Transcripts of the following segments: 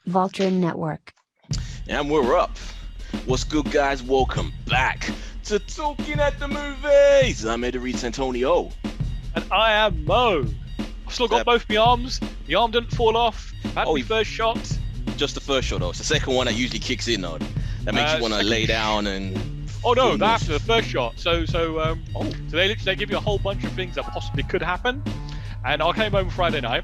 Vulture Network. And we're up. What's good, guys? Welcome back to Talking at the Movies. I'm Eddie Antonio. And I am Mo. I've still got both my arms. The arm didn't fall off. Had my first shot. Just the first shot, though. It's the second one that usually kicks in, though. That makes you want to lay down and... Oh, no, that's the first shot. So they give you a whole bunch of things that possibly could happen. And I came home Friday night.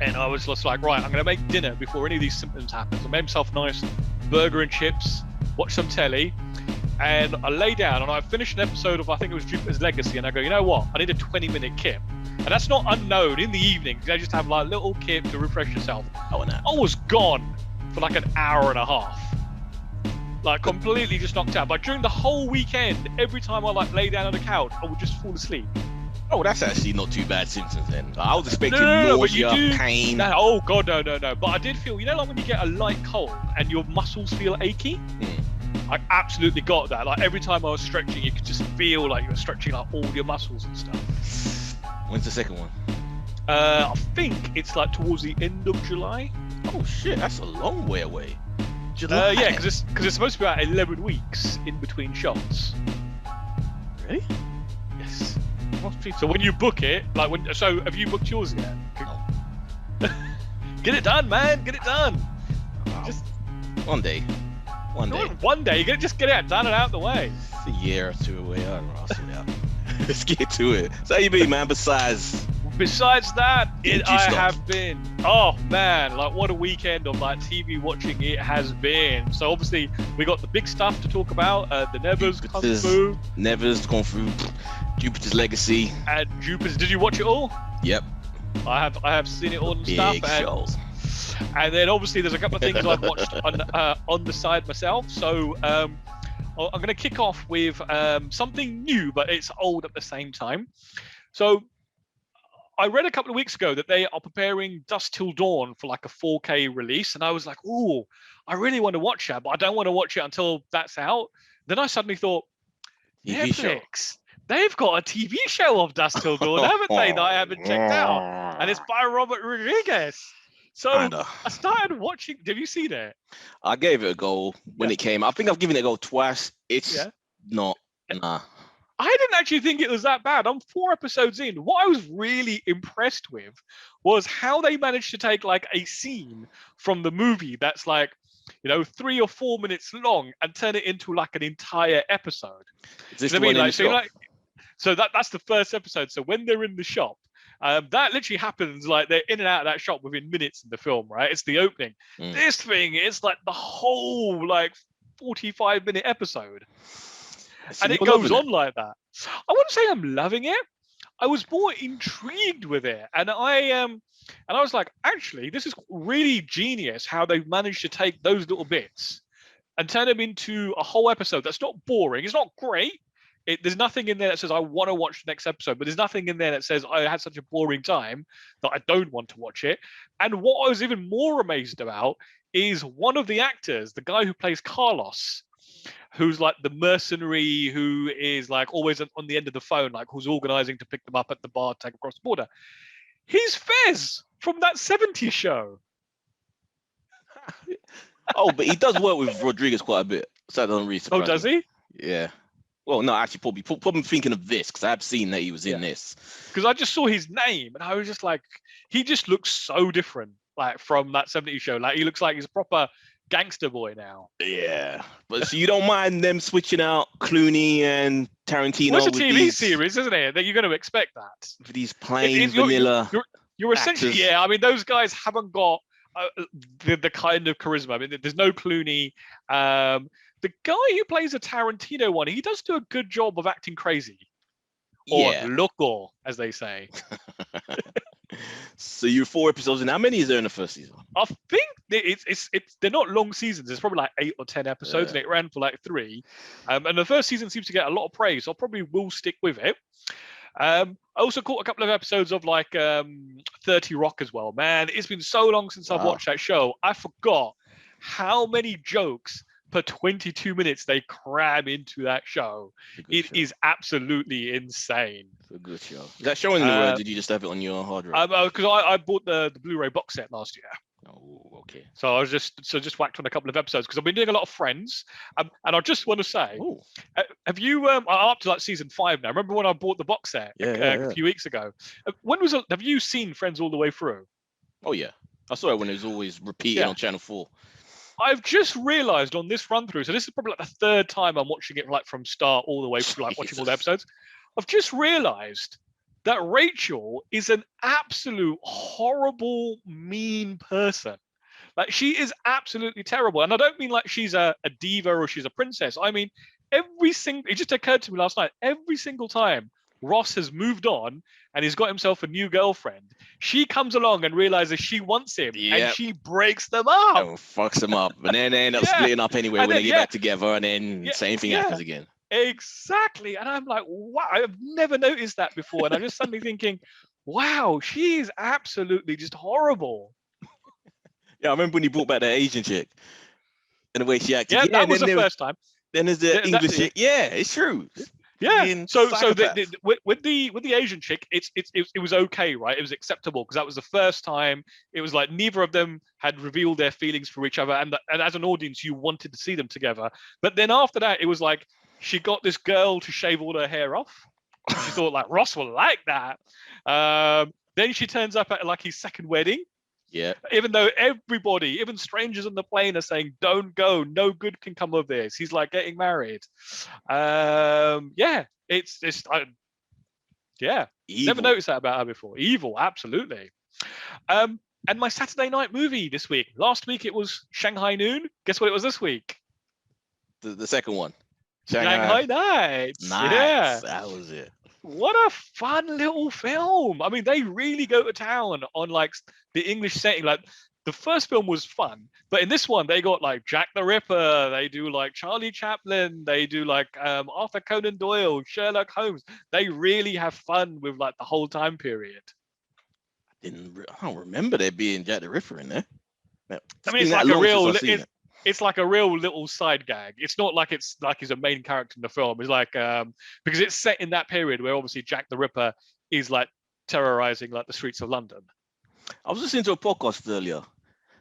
And I was just like, right, I'm going to make dinner before any of these symptoms happen. So I made myself a nice burger and chips, watched some telly, and I lay down and I finished an episode of, I think it was Jupiter's Legacy, and I go, you know what? I need a 20-minute kip. And that's not unknown in the evening, because I just have like a little kip to refresh yourself. I was gone for like an hour and a half. Like completely just knocked out. But during the whole weekend, every time I like lay down on the couch, I would just fall asleep. Oh, that's actually not too bad symptoms then. I was expecting nausea, pain. No, oh god, no. But I did feel, you know, like when you get a light cold and your muscles feel achy. I absolutely got that. Like every time I was stretching, you could just feel like you were stretching like all your muscles and stuff. When's the second one? I think it's like towards the end of July. Oh shit, that's a long way away. July. Yeah, because it's supposed to be about 11 weeks in between shots. Really? Yes. So when you book it, so have you booked yours yet? No. Get it done, man. Get it done. Just one day. One day. You gotta just get it done and out the way. It's a year or two away. I don't know. I'll sort it out. Let's get to it. So how you been, man? Besides that, I have been. Oh man, like what a weekend of like TV watching it has been. So obviously we got the big stuff to talk about. The Nevers Kung Fu, Jupiter's Legacy, and Jupiter's. Did you watch it all? Yep. I have seen it all and stuff. Shows. And then obviously there's a couple of things I've watched on the side myself. So I'm going to kick off with something new, but it's old at the same time. So I read a couple of weeks ago that they are preparing Dusk Till Dawn for like a 4K release. And I was like, ooh, I really want to watch that, but I don't want to watch it until that's out. Then I suddenly thought, Netflix, they've got a TV show of Dusk Till Dawn, haven't they, that I haven't checked out? And it's by Robert Rodriguez. So I started watching. Have you seen it? I gave it a go when it came. I think I've given it a go twice. It's not. Nah. I didn't actually think it was that bad. I'm 4 episodes in. What I was really impressed with was how they managed to take like a scene from the movie that's like, 3 or 4 minutes long and turn it into like an entire episode. Is this the one in the shop? So that's the first episode. So when they're in the shop, that literally happens like they're in and out of that shop within minutes in the film, right? It's the opening. This thing is like the whole like 45-minute episode. And it goes on like that. I wouldn't say I'm loving it. I was more intrigued with it. And I was like, actually, this is really genius how they've managed to take those little bits and turn them into a whole episode that's not boring. It's not great. There's nothing in there that says I want to watch the next episode, but there's nothing in there that says I had such a boring time that I don't want to watch it. And what I was even more amazed about is one of the actors, the guy who plays Carlos, who's like the mercenary who is like always on the end of the phone, like who's organizing to pick them up at the bar, take across the border. He's Fez from that 70s show. Oh, but he does work with Rodriguez quite a bit. So that doesn't really surprise me. Oh, does he? Yeah. Well, no, actually, probably thinking of this because I've seen that he was in this. Because I just saw his name and I was just like, he just looks so different, like from that 70s show. Like he looks like he's a proper gangster boy now. Yeah, but so you don't mind them switching out Clooney and Tarantino? Well, it's a TV series, isn't it? That you're going to expect that. For these plain vanilla. You're essentially, I mean, those guys haven't got the kind of charisma. I mean, there's no Clooney. The guy who plays a Tarantino one, he does do a good job of acting crazy. Or loco, as they say. So you're 4 episodes in. How many is there in the first season? I think it's they're not long seasons. It's probably like 8 or 10 episodes, and it ran for like 3. And the first season seems to get a lot of praise. So I probably will stick with it. I also caught a couple of episodes of like 30 Rock as well. Man, it's been so long since I've watched that show. I forgot how many jokes per 22 minutes they cram into that show. It is absolutely insane. It's a good show. Is that showing in the road? Did you just have it on your hard drive? Because I bought the Blu-ray box set last year. Oh, okay. So I was just whacked on a couple of episodes because I've been doing a lot of Friends, and I just want to say, Oh, have you? I'm up to like season 5 now. Remember when I bought the box set a few weeks ago? Have you seen Friends all the way through? Oh yeah. I saw it when it was always repeated Yeah. on Channel 4. I've just realised on this run through, so this is probably like the third time I'm watching it like from start all the way through, like watching all the episodes. I've just realised that Rachel is an absolute horrible, mean person. Like she is absolutely terrible. And I don't mean like she's a diva or she's a princess. I mean, it just occurred to me last night, every single time Ross has moved on and he's got himself a new girlfriend, she comes along and realizes she wants him and she breaks them up. Oh, fucks them up. And then they end up splitting up anyway when they get back together, and then same thing happens again. Exactly. And I'm like, wow, I've never noticed that before. And I'm just suddenly thinking, wow, she's absolutely just horrible. Yeah, I remember when he brought back that Asian chick and the way she acted. Yeah, that was the first time. Then there's the English chick. Yeah, it's true. Yeah. So with the Asian chick, it was okay, right? It was acceptable because that was the first time. It was like neither of them had revealed their feelings for each other, and as an audience, you wanted to see them together. But then after that, it was like she got this girl to shave all her hair off. She thought like Ross will like that. Then she turns up at like his second wedding. Yeah. Even though everybody, even strangers on the plane, are saying, "Don't go, no good can come of this." He's like getting married. Yeah, it's yeah. Evil. Never noticed that about her before. Evil, absolutely. And my Saturday night movie this week. Last week it was Shanghai Noon. Guess what it was this week? The second one. Shanghai Nights. Nice. Yeah. That was it. What a fun little film. I mean, they really go to town on like the English setting. Like the first film was fun, but in this one, they got like Jack the Ripper. They do like Charlie Chaplin. They do like Arthur Conan Doyle, Sherlock Holmes. They really have fun with like the whole time period. I don't remember there being Jack the Ripper in there. I mean, it's like a real little side gag. It's not like he's a main character in the film. It's like because it's set in that period where obviously Jack the Ripper is like terrorizing like the streets of London. I was listening to a podcast earlier,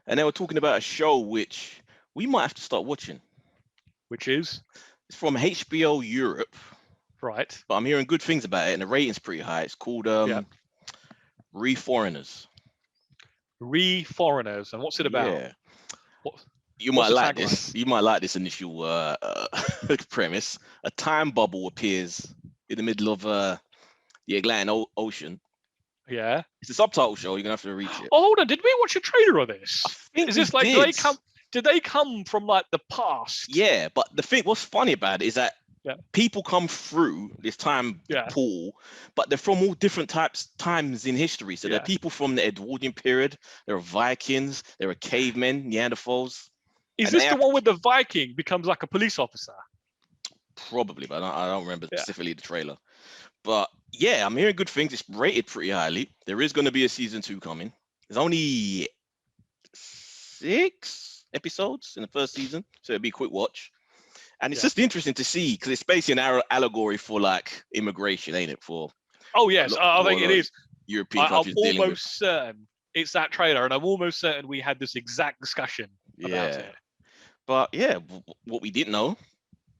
and they were talking about a show which we might have to start watching. Which is? It's from HBO Europe. Right. But I'm hearing good things about it, and the rating's pretty high. It's called Re-Foreigners. Re-Foreigners. And what's it about? Yeah. You might like this. You might like this initial premise. A time bubble appears in the middle of the Atlantic Ocean. Yeah. It's a subtitle show. You're gonna have to reach it. Oh, hold on. Did we watch a trailer of this? Is this like did they come from like the past? Yeah, but what's funny about it is that people come through this time pool, but they're from all different times in history. So there are people from the Edwardian period. There are Vikings. There are cavemen, Neanderthals. Is this the one where the Viking becomes like a police officer? Probably, but I don't remember specifically the trailer. But yeah, I'm hearing good things. It's rated pretty highly. There is going to be a season 2 coming. There's only 6 episodes in the first season, so it'll be a quick watch. And it's just interesting to see because it's basically an allegory for like immigration, ain't it? Oh yes, I think it is. European countries dealing with. I'm almost certain it's that trailer, and I'm almost certain we had this exact discussion about it. But yeah, what we didn't know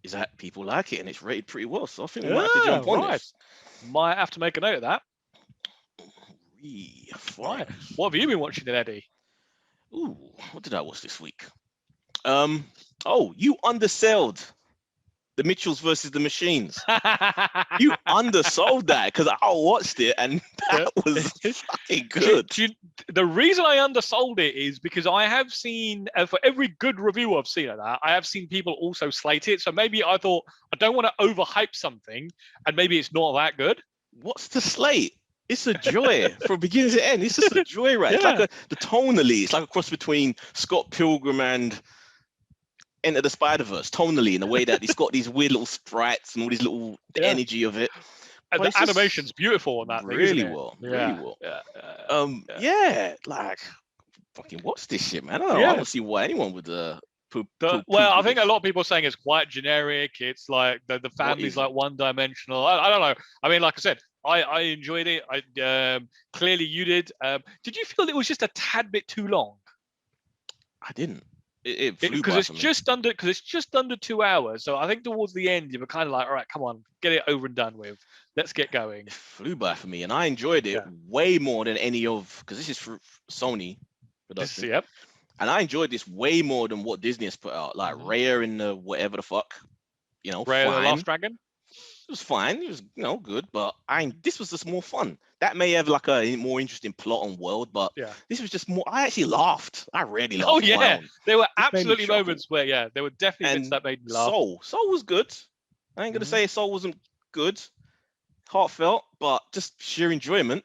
is that people like it, and it's rated pretty well. So I think we might have to jump on this. Might have to make a note of that. Right. What have you been watching then, Eddie? Ooh, what did I watch this week? You undersold the Mitchells versus the Machines. You undersold that because I watched it and that was fucking good. The reason I undersold it is because I have seen, for every good review I've seen of that, I have seen people also slate it. So maybe I thought, I don't want to overhype something and maybe it's not that good. What's the slate? It's a joy from beginning to end. It's just a joy, right? It's like the tonally, it's like a cross between Scott Pilgrim and Enter the Spider-Verse, tonally, in the way that it's got these weird little sprites and all these little energy of it. And the animation's beautiful on that really thing, well. Yeah. Really well. Like fucking watch this shit, man. I don't see why anyone would I think a lot of people are saying it's quite generic. It's like the family's like one-dimensional. I don't know. I mean, like I said, I enjoyed it. Clearly you did. Did you feel it was just a tad bit too long? I didn't. It flew Because by it's for me. just under 2 hours. So I think towards the end you were kind of like, all right, come on, get it over and done with. Let's get going. It flew by for me, and I enjoyed it way more than any of, because this is for Sony production. Yep. And I enjoyed this way more than what Disney has put out. Like Raya in the whatever the fuck, Raya the Last Dragon. It was fine. It was, good. But this was just more fun. That may have like a more interesting plot and world, but this was just more. I actually laughed. I really laughed. Oh yeah, there were absolutely moments where there were definitely bits that made me laugh. Soul was good. I ain't gonna say Soul wasn't good, heartfelt, but just sheer enjoyment.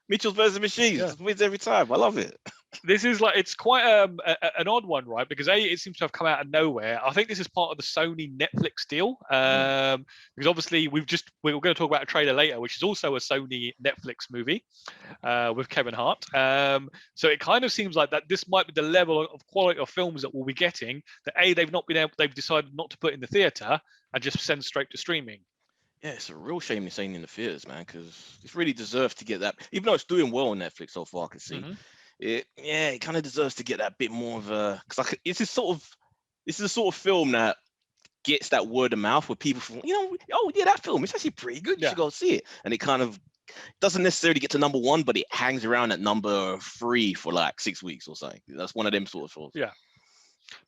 Mitchell's versus Machines wins every time. I love it. This is like, it's quite an odd one, right? Because it seems to have come out of nowhere. I think this is part of the Sony Netflix deal, because obviously we're going to talk about a trailer later, which is also a Sony Netflix movie with Kevin Hart. So it kind of seems like that this might be the level of quality of films that we'll be getting. That they've decided not to put in the theater and just send straight to streaming. Yeah, it's a real shame it's ain't in the theaters, man, because it really deserves to get that. Even though it's doing well on Netflix so far, I can see. It kind of deserves to get that bit more of a, because this is a sort of film that gets that word of mouth where people from, oh yeah, that film, it's actually pretty good. You should go see it. And it kind of doesn't necessarily get to number 1, but it hangs around at number 3 for like 6 weeks or something. That's one of them sort of films. Yeah.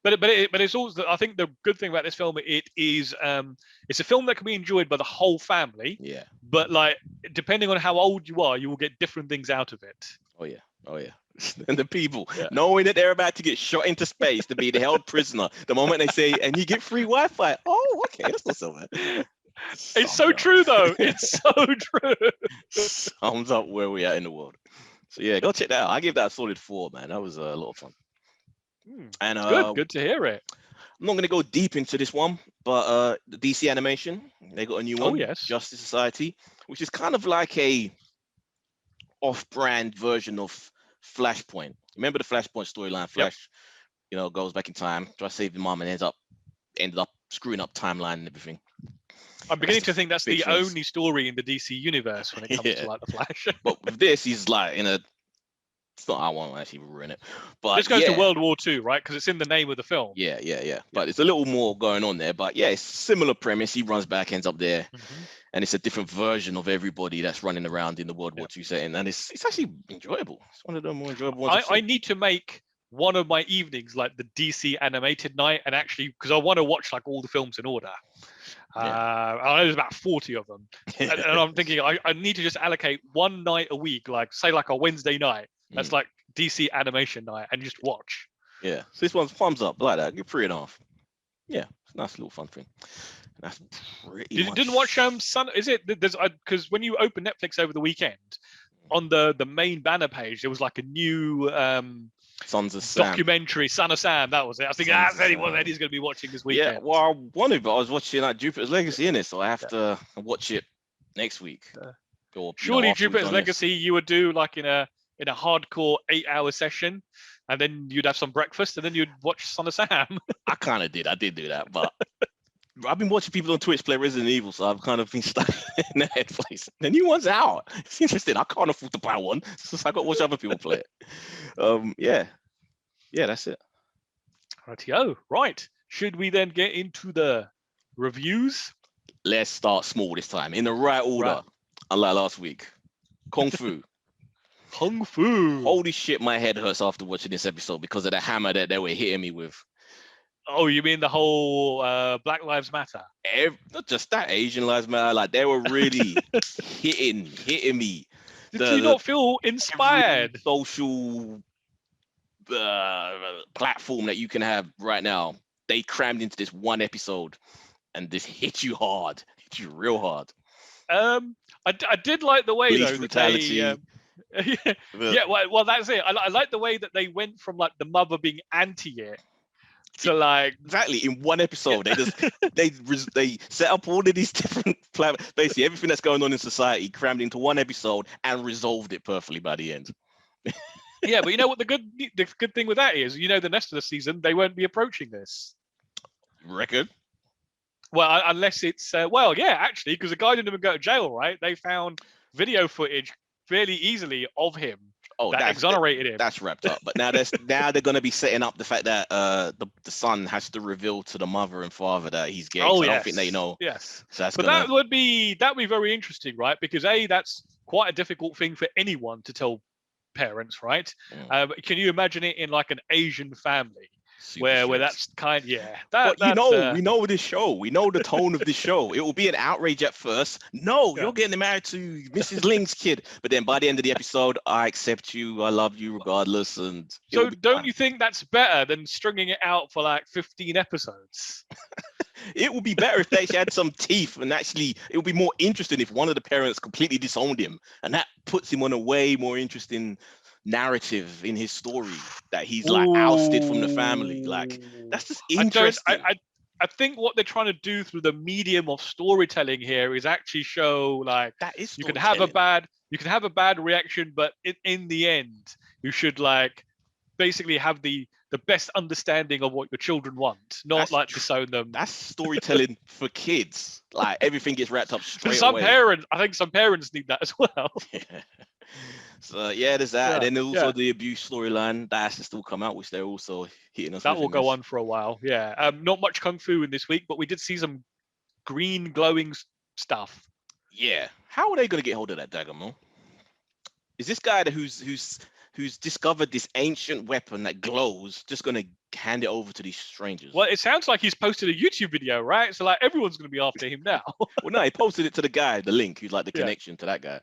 But it's also, I think the good thing about this film, it's a film that can be enjoyed by the whole family. Yeah. But like, depending on how old you are, you will get different things out of it. Oh yeah. And the people knowing that they're about to get shot into space to be held prisoner, the moment they say, and you get free Wi-Fi. Oh, okay, that's not so bad. It's so true though. It's so true. Sums up where we are in the world. So yeah, go check that out. I give that a solid 4, man. That was a lot of fun. And good to hear it. I'm not going to go deep into this one, but the DC animation, they got a new one. Oh yes, Justice Society, which is kind of like a off-brand version of Flashpoint. Remember the Flashpoint storyline? Flash, goes back in time, tries to save the mom, and ended up screwing up timeline and everything. I'm beginning to think that's the only story in the DC universe when it comes to like the Flash. But with this, he's like in a. It's not. I won't actually ruin it. But this goes to World War II, right? Because it's in the name of the film. Yeah. But it's a little more going on there. But yeah, it's similar premise. He runs back, ends up there, and it's a different version of everybody that's running around in the World War II setting, and it's actually enjoyable. It's one of the more enjoyable ones. I need to make one of my evenings like the DC animated night, and actually because I want to watch like all the films in order. I know there's about 40 of them, and I'm thinking I need to just allocate one night a week, like say like a Wednesday night. That's like DC animation night, and just watch. Yeah, so this one's thumbs up, like that. Give 3.5. Yeah, it's a nice little fun thing. That's pretty. Didn't watch Sun? Is it? There's because when you open Netflix over the weekend, on the main banner page there was like a new Sons of Sam documentary. Son of Sam, that was it. I think that's what Eddie's going to be watching this weekend. Yeah, well, I wanted, but I was watching like Jupiter's Legacy in it, so I have to watch it next week. Surely Jupiter's Legacy, you would do like in a hardcore 8-hour session, and then you'd have some breakfast, and then you'd watch Son of Sam. I kind of did. I did do that, but I've been watching people on Twitch play Resident Evil, so I've kind of been stuck in the headplace. The new one's out. It's interesting. I can't afford to buy one, so I got to watch other people play it. Yeah, that's it. Rightio. Right. Should we then get into the reviews? Let's start small this time, in the right order, unlike last week. Kung Fu. Kung Fu. Holy shit, my head hurts after watching this episode because of the hammer that they were hitting me with. Oh, you mean the whole Black Lives Matter? Not just that, Asian Lives Matter. Like they were really hitting me. Did you not feel inspired? Social platform that you can have right now, they crammed into this one episode, and this hit you hard, hit you real hard. I did like the way Police though brutality. that they, well, that's it. I like the way that they went from like the mother being anti it to like exactly in one episode. They just they set up all of these different basically everything that's going on in society crammed into one episode and resolved it perfectly by the end. Yeah, but you know what the good thing with that is, the rest of the season they won't be approaching this record. Well, unless it's actually, because the guy didn't even go to jail, right? They found video footage fairly easily of him. Oh, that exonerated him. That's wrapped up. But now they're going to be setting up the fact that the son has to reveal to the mother and father that he's gay. Oh, so yes. I don't think they know. Yes. So that's but that would be very interesting, right? Because that's quite a difficult thing for anyone to tell parents, right? Can you imagine it in like an Asian family? Where that's but we know this show. We know the tone of this show. It will be an outrage at first. No, you're getting married to Mrs. Ling's kid. But then by the end of the episode, I accept you. I love you regardless. And so don't you think that's better than stringing it out for like 15 episodes? It would be better if they actually had some teeth, and actually it would be more interesting if one of the parents completely disowned him, and that puts him on a way more interesting narrative in his story, that he's like ousted from the family. Like, that's just interesting. I think what they're trying to do through the medium of storytelling here is actually show like that is you can have a bad reaction, but in the end you should like basically have the best understanding of what your children want, not like disown them. That's storytelling for kids. Like, everything gets wrapped up straight away. I think some parents need that as well. So there's that. And then there's also the abuse storyline that has to still come out, which they're also hitting us. That will go on for a while. Yeah. Not much kung fu in this week, but we did see some green glowing stuff. Yeah. How are they going to get hold of that dagger, Mo? Is this guy who's discovered this ancient weapon that glows just going to hand it over to these strangers? Well, it sounds like he's posted a YouTube video, right? So like everyone's going to be after him now. Well, no, he posted it to the guy, the link, who's like the connection to that guy.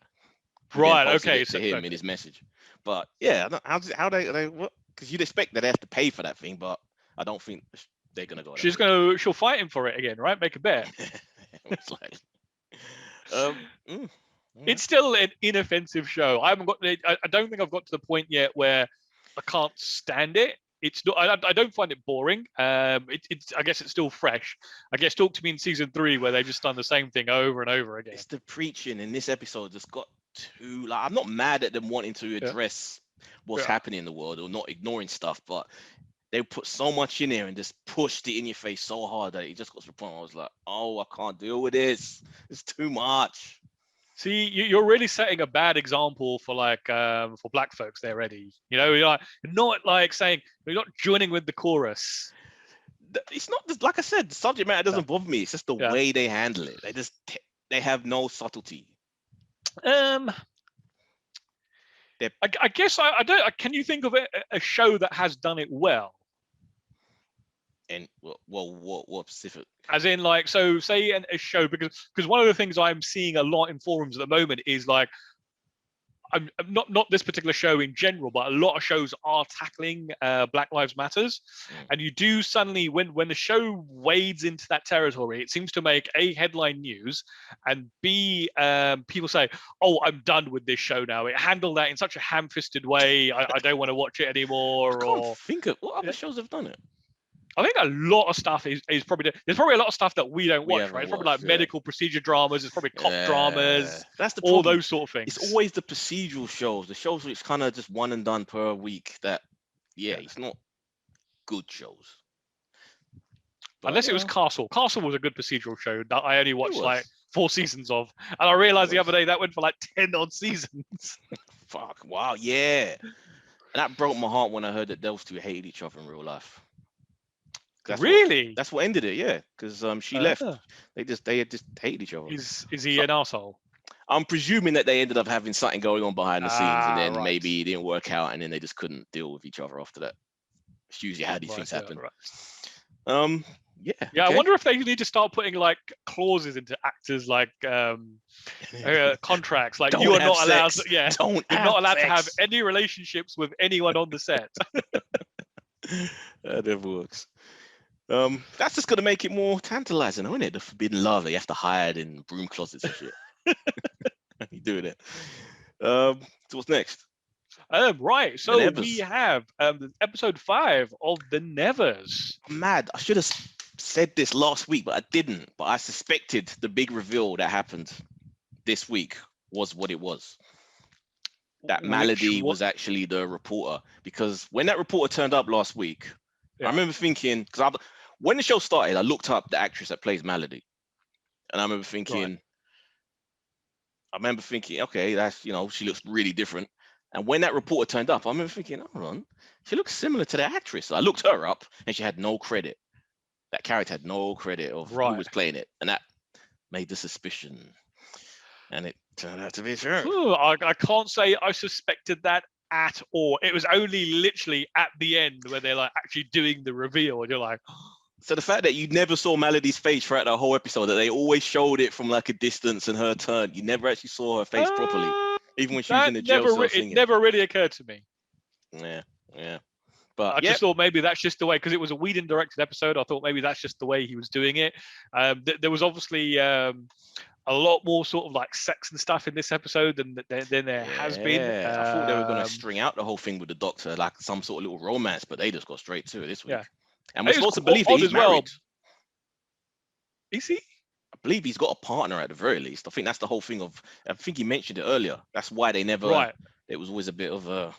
Right. Okay. To him in his message. But yeah, how they what? Because you'd expect that they have to pay for that thing, but I don't think they're going to go. She'll fight him for it again, right? Make a bet. It's like, It's still an inoffensive show. I don't think I've got to the point yet where I can't stand it. It's not. I don't find it boring. I guess it's still fresh. I guess talk to me in season 3 where they've just done the same thing over and over again. It's the preaching in this episode just got too. Like, I'm not mad at them wanting to address what's happening in the world or not ignoring stuff, but they put so much in there and just pushed it in your face so hard that it just got to the point where I was like, oh, I can't deal with this. It's too much. See, you're really setting a bad example for for black folks there, Eddie. You know, you're not like saying, you're not joining with the chorus. It's not just, like I said, the subject matter doesn't bother me. It's just the way they handle it. They have no subtlety. I guess I don't. Can you think of a show that has done it well? And what specific? As in, like, so say a show, because one of the things I'm seeing a lot in forums at the moment is like, I'm not this particular show in general, but a lot of shows are tackling Black Lives Matters, and you do suddenly when the show wades into that territory, it seems to make A, headline news, and B, people say, "Oh, I'm done with this show now. It handled that in such a ham-fisted way. I don't want to watch it anymore." I can't think of what other shows have done it. I think a lot of stuff is probably there's probably a lot of stuff that we don't watch, right? It's probably like medical procedure dramas. It's probably cop dramas. That's the all problem. Those sort of things. It's always the procedural shows, the shows which kind of just one and done per week. That it's not good shows. But, unless it was Castle. Castle was a good procedural show that I only watched like 4 seasons of, and I realized the other day that went for like 10 odd seasons. Fuck! Wow, yeah. And that broke my heart when I heard that those two hated each other in real life. That's what ended it, yeah. Because she left. They just hated each other. Is he an asshole? I'm presuming that they ended up having something going on behind the scenes, and then maybe it didn't work out, and then they just couldn't deal with each other after that. It's usually how these things happen. Okay. I wonder if they need to start putting like clauses into actors, like contracts, like you are not allowed. You're not allowed to have any relationships with anyone on the set. That never works. That's just gonna make it more tantalizing, isn't it? The forbidden love that you have to hide in broom closets and shit. You doing it. So what's next? Right. So we have episode 5 of The Nevers. I'm mad. I should have said this last week, but I didn't. But I suspected the big reveal that happened this week was what it was. That Malady was actually the reporter, because when that reporter turned up last week, I remember thinking, because when the show started, I looked up the actress that plays Malady, and I remember thinking, okay, that's, she looks really different. And when that reporter turned up, I remember thinking, hold on, she looks similar to the actress. So I looked her up, and she had no credit. That character had no credit of who was playing it, and that made the suspicion. And it turned out to be true. Ooh, I can't say I suspected that at all. It was only literally at the end where they're like actually doing the reveal, and you're like. So the fact that you never saw Melody's face throughout the whole episode, that they always showed it from like a distance and her turn, you never actually saw her face properly, even when she was in the jail cell singing. It never really occurred to me. Yeah. But I just thought maybe that's just the way, because it was a Whedon-directed episode. I thought maybe that's just the way he was doing it. There was obviously a lot more sort of like sex and stuff in this episode than there has been. I thought they were going to string out the whole thing with the Doctor, like some sort of little romance, but they just got straight to it this week. Yeah. And we're supposed to believe that he's married. Well. Is he? I believe he's got a partner at the very least. I think that's the whole thing of. I think he mentioned it earlier. That's why they never. Right. It was always a bit of a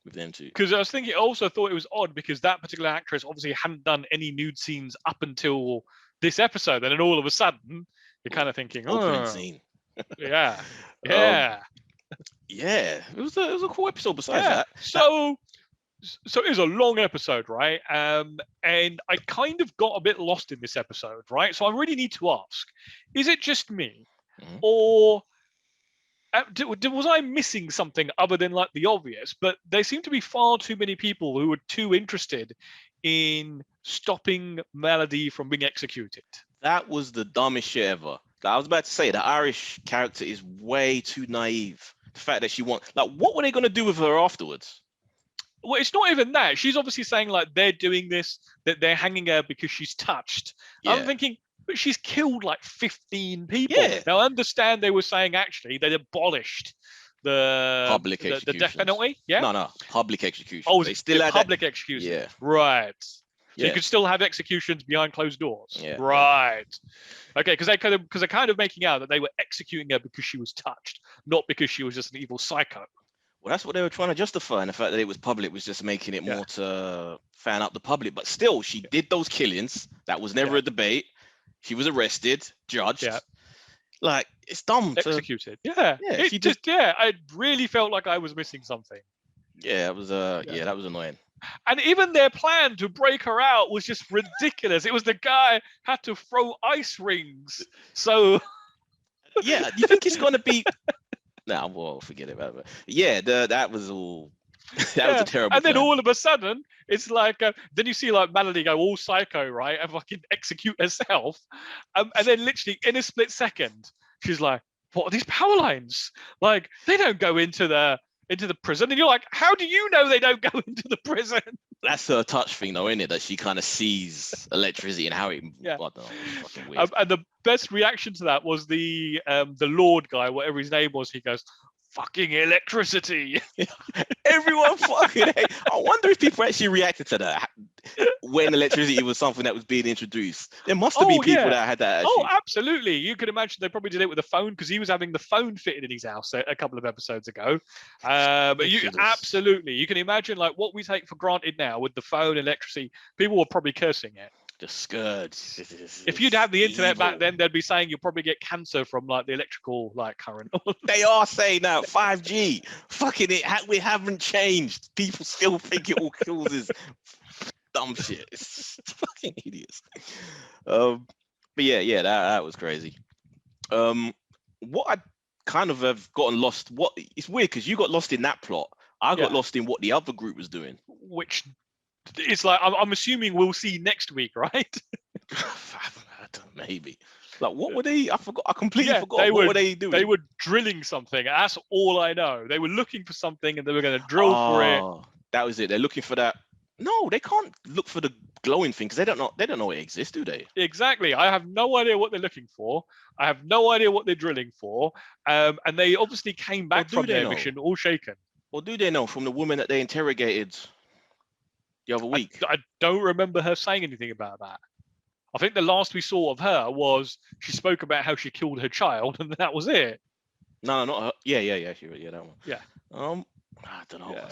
with them two. Because I was thinking, also thought it was odd because that particular actress obviously hadn't done any nude scenes up until this episode, and then all of a sudden you're kind of thinking, opening scene. Yeah. Yeah. It was a cool episode. Besides that. So it was a long episode, right? And I kind of got a bit lost in this episode, right? So I really need to ask, is it just me? Or was I missing something other than like the obvious? But there seem to be far too many people who were too interested in stopping Melody from being executed. That was the dumbest shit ever. I was about to say, the Irish character is way too naive. The fact that she wants... Like, what were they going to do with her afterwards? Well, it's not even that. She's obviously saying like they're doing this, that they're hanging her because she's touched. Yeah. I'm thinking, but she's killed like 15 people. Yeah. Now, I understand they were saying actually they abolished the public the death penalty. Yeah. No, public execution. Oh, they still had public execution. Yeah. Right. So you could still have executions behind closed doors. Yeah. Right. Okay, because they're kind of making out that they were executing her because she was touched, not because she was just an evil psycho. Well, that's what they were trying to justify, and the fact that it was public was just making it more to fan up the public. But still, she did those killings. That was never a debate. She was arrested, judged. Yeah. Like, it's dumb. Executed. I really felt like I was missing something. Yeah, it was. That was annoying. And even their plan to break her out was just ridiculous. It was the guy had to throw ice rings. So. Yeah, you think it's going to be. No, well, forget about it. Yeah, that was all. That was a terrible. And then all of a sudden, it's like then you see like Melody go all psycho, right, and fucking execute herself, and then literally in a split second, she's like, "What are these power lines? Like they don't go into the prison." And you're like, "How do you know they don't go into the prison?" That's her touch thing, though, isn't it? That she kind of sees electricity and how it. Yeah. I don't know, it's fucking weird. And the best reaction to that was the Lord guy, whatever his name was. He goes, "Fucking electricity!" Everyone fucking. I wonder if people actually reacted to that when electricity was something that was being introduced. There must have been people that had that. Oh, absolutely. You could imagine they probably did it with a phone because he was having the phone fitted in his house a couple of episodes ago. But you can imagine like what we take for granted now with the phone, electricity. People were probably cursing it. The scourge. If you'd have the internet back then, they'd be saying you'll probably get cancer from like the electrical like current. They are saying now 5G. Fucking it, we haven't changed. People still think it all causes dumb shit. It's fucking idiots. But yeah, that was crazy. What I kind of have gotten lost. What it's weird because you got lost in that plot. I got lost in what the other group was doing. Which. It's like I'm assuming we'll see next week, right? Maybe. Like, what were they? I forgot. I completely forgot. What were they doing? They were drilling something. That's all I know. They were looking for something, and they were going to drill for it. That was it. They're looking for that. No, they can't look for the glowing thing because they don't know. They don't know it exists, do they? Exactly. I have no idea what they're looking for. I have no idea what they're drilling for. And they obviously came back from their mission all shaken. Or do they know from the woman that they interrogated the other week? I don't remember her saying anything about that. I think the last we saw of her was she spoke about how she killed her child, and that was it. No, not her. Yeah, that one. Yeah. I don't know. Yeah.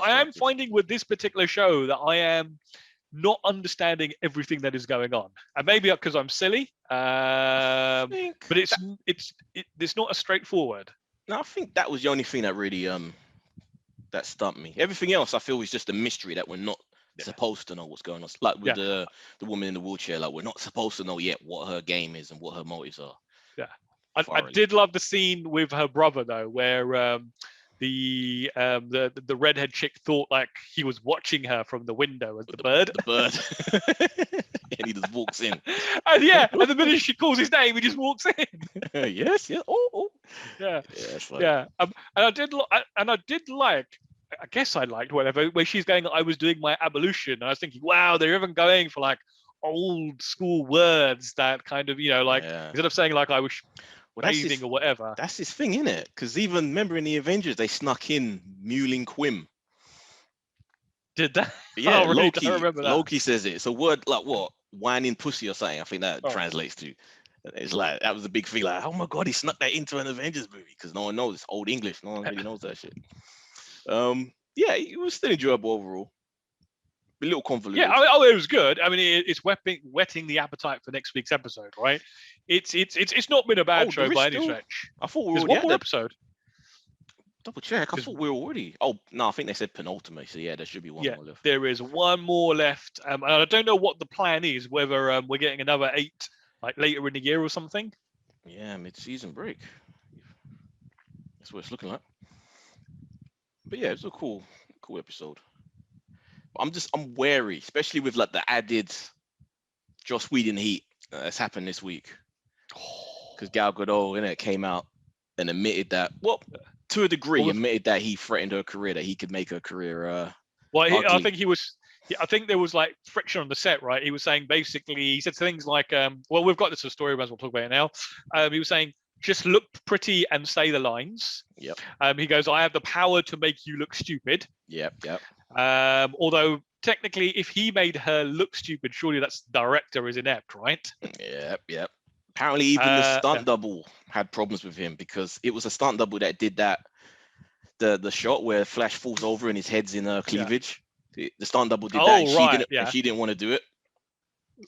I am finding with this particular show that I am not understanding everything that is going on, and maybe because I'm silly. But it's not as straightforward. No, I think that was the only thing that really that stumped me. Everything else I feel is just a mystery that we're not supposed to know what's going on. Like with the woman in the wheelchair, like we're not supposed to know yet what her game is and what her motives are. Yeah, I did love the scene with her brother though, where the redhead chick thought like he was watching her from the window as the bird. The bird. And he just walks in. And and the minute she calls his name, he just walks in. Yes, yeah. Oh. Yeah. Like... Yeah. And I did like. I guess I liked whatever where she's going. I was doing my ablution, and I was thinking, wow, they're even going for like old school words that kind of instead of saying like I was bathing or whatever. That's his thing, isn't it? Because even remember in the Avengers, they snuck in Mewling Quim. Did that? Yeah, really? Loki. I remember that. Loki says it. It's a word like what? Whining pussy or something. I think that translates to. It's like that was a big thing. Like, oh my god, he snuck that into an Avengers movie because no one knows. It's old English. No one really knows that shit. Yeah, it was still enjoyable overall. A little convoluted. Yeah, it was good. I mean, it's whetting the appetite for next week's episode, right? It's not been a bad show by any stretch. I thought we were already one more episode. Double check. I thought we were already. Oh no, I think they said penultimate. So yeah, there should be one more left. There is one more left. And I don't know what the plan is. Whether we're getting another 8 like later in the year or something. Yeah, mid-season break. That's what it's looking like. But yeah, it's a cool episode. I'm wary, especially with like the added Joss Whedon heat that's happened this week. Because Gal Gadot, came out and admitted that, to a degree, admitted that he threatened her career, that he could make her career. I think there was like friction on the set, right? He was saying basically, he said things like, we've got this story, as we'll talk about it now. He was saying, just look pretty and say the lines. Yep. He goes, I have the power to make you look stupid. Yep. Although technically, if he made her look stupid, surely that's the director is inept, right? Yep. Apparently, even the stunt double had problems with him because it was a stunt double that did that. The shot where Flash falls over and his head's in cleavage. The stunt double did that. And she didn't want to do it,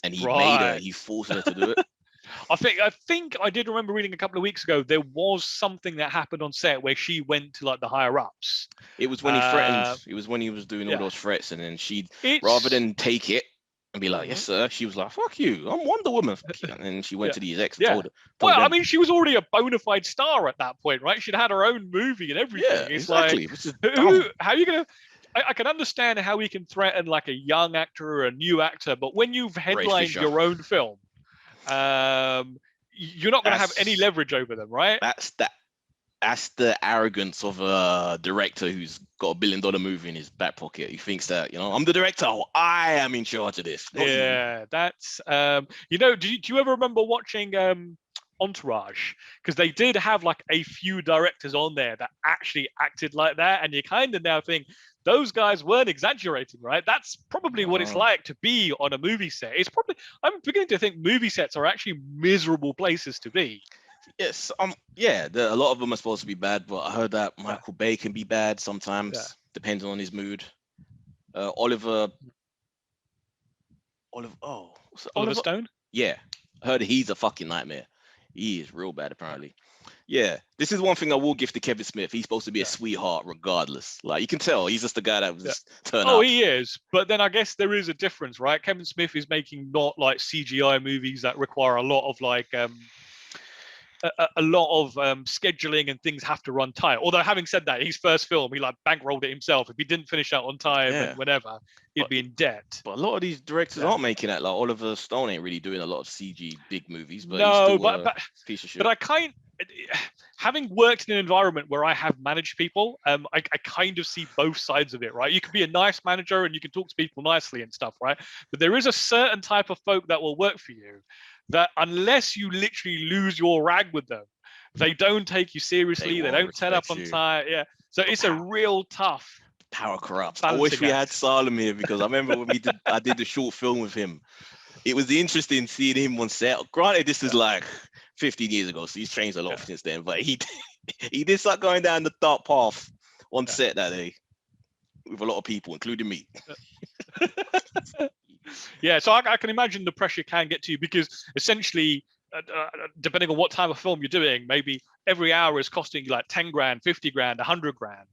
and he made her. He forced her to do it. I think I did remember reading a couple of weeks ago there was something that happened on set where she went to like the higher ups. It was when he threatened. It was when he was doing all those threats, and then rather than take it and be like, "Yes, sir," she was like, "Fuck you, I'm Wonder Woman." And then she went to the execs and told well, them. I mean, she was already a bona fide star at that point, right? She'd had her own movie and everything. Yeah, it's exactly. like, how are you gonna? I can understand how we can threaten like a young actor or a new actor, but when you've headlined your own film. You're not going to have any leverage over them, right? That's the arrogance of a director who's got $1 billion movie in his back pocket. He thinks that, I'm the director. I am in charge of this. That's do you ever remember watching Entourage? Because they did have like a few directors on there that actually acted like that, and you kind of now think those guys weren't exaggerating, right? That's probably what it's like to be on a movie set. I'm beginning to think movie sets are actually miserable places to be. Yes, a lot of them are supposed to be bad, but I heard that Michael Bay can be bad sometimes, depending on his mood. Oliver Stone? Yeah, I heard he's a fucking nightmare. He is real bad, apparently. Yeah, this is one thing I will give to Kevin Smith. He's supposed to be a sweetheart regardless. Like, you can tell he's just the guy that was just turn up. He is. But then I guess there is a difference, right? Kevin Smith is making not like CGI movies that require a lot of like scheduling and things have to run tight. Although having said that, his first film, he like bankrolled it himself. If he didn't finish out on time and whenever, he'd be in debt. But a lot of these directors aren't making that. Like Oliver Stone ain't really doing a lot of CG big movies. But no, he's still but piece of shit. But having worked in an environment where I have managed people, I kind of see both sides of it, right? You can be a nice manager and you can talk to people nicely and stuff, right? But there is a certain type of folk that will work for you that unless you literally lose your rag with them, they don't take you seriously. They don't turn up on time. Yeah. So it's a real tough. Power corrupts. I wish we had Salem here because I remember when I did the short film with him. It was interesting seeing him on set. Granted, this is like 15 years ago, so he's changed a lot since then. But he did start going down the dark path on set that day with a lot of people, including me. Yeah, so I can imagine the pressure can get to you because essentially, depending on what type of film you're doing, maybe every hour is costing you like 10 grand, 50 grand, 100 grand.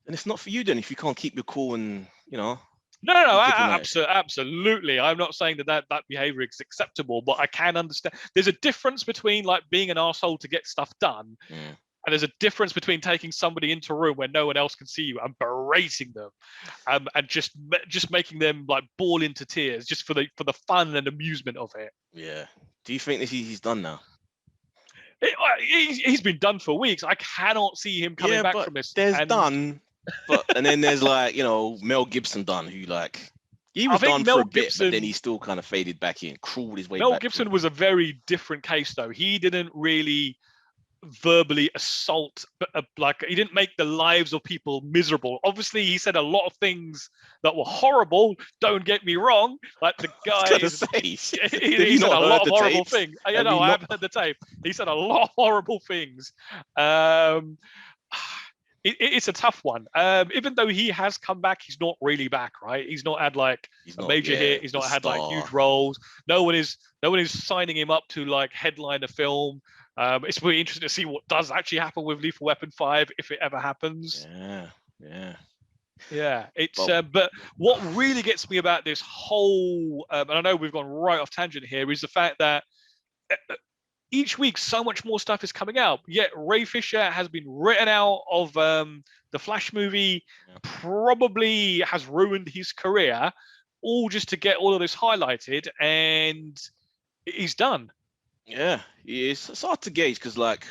And it's not for you then if you can't keep your cool and, No, be diplomatic. absolutely. I'm not saying that behavior is acceptable, but I can understand. There's a difference between like being an asshole to get stuff done, and there's a difference between taking somebody into a room where no one else can see you and berating them, and just making them like bawl into tears just for the fun and amusement of it. Yeah. Do you think that he's done now? He's been done for weeks. I cannot see him coming back from this. There's done. And then there's like, Mel Gibson done, who like he was done for a bit, but then he still kind of faded back in, crawled his way back. Mel Gibson was a very different case though. He didn't really verbally assault, like he didn't make the lives of people miserable. Obviously, he said a lot of things that were horrible. Don't get me wrong. Like the guy, he said a lot of horrible things. I have heard the tape. He said a lot of horrible things. It's a tough one. Even though he has come back, he's not really back, right? He's not had like a major hit. He's not had like huge roles. No one is signing him up to like headline a film. It's really interesting to see what does actually happen with Lethal Weapon 5 if it ever happens. Yeah. It's but what really gets me about this whole, and I know we've gone right off tangent here, is the fact that each week so much more stuff is coming out. Yet Ray Fisher has been written out of the Flash movie, probably has ruined his career, all just to get all of this highlighted, and he's done. Yeah, it's hard to gauge because like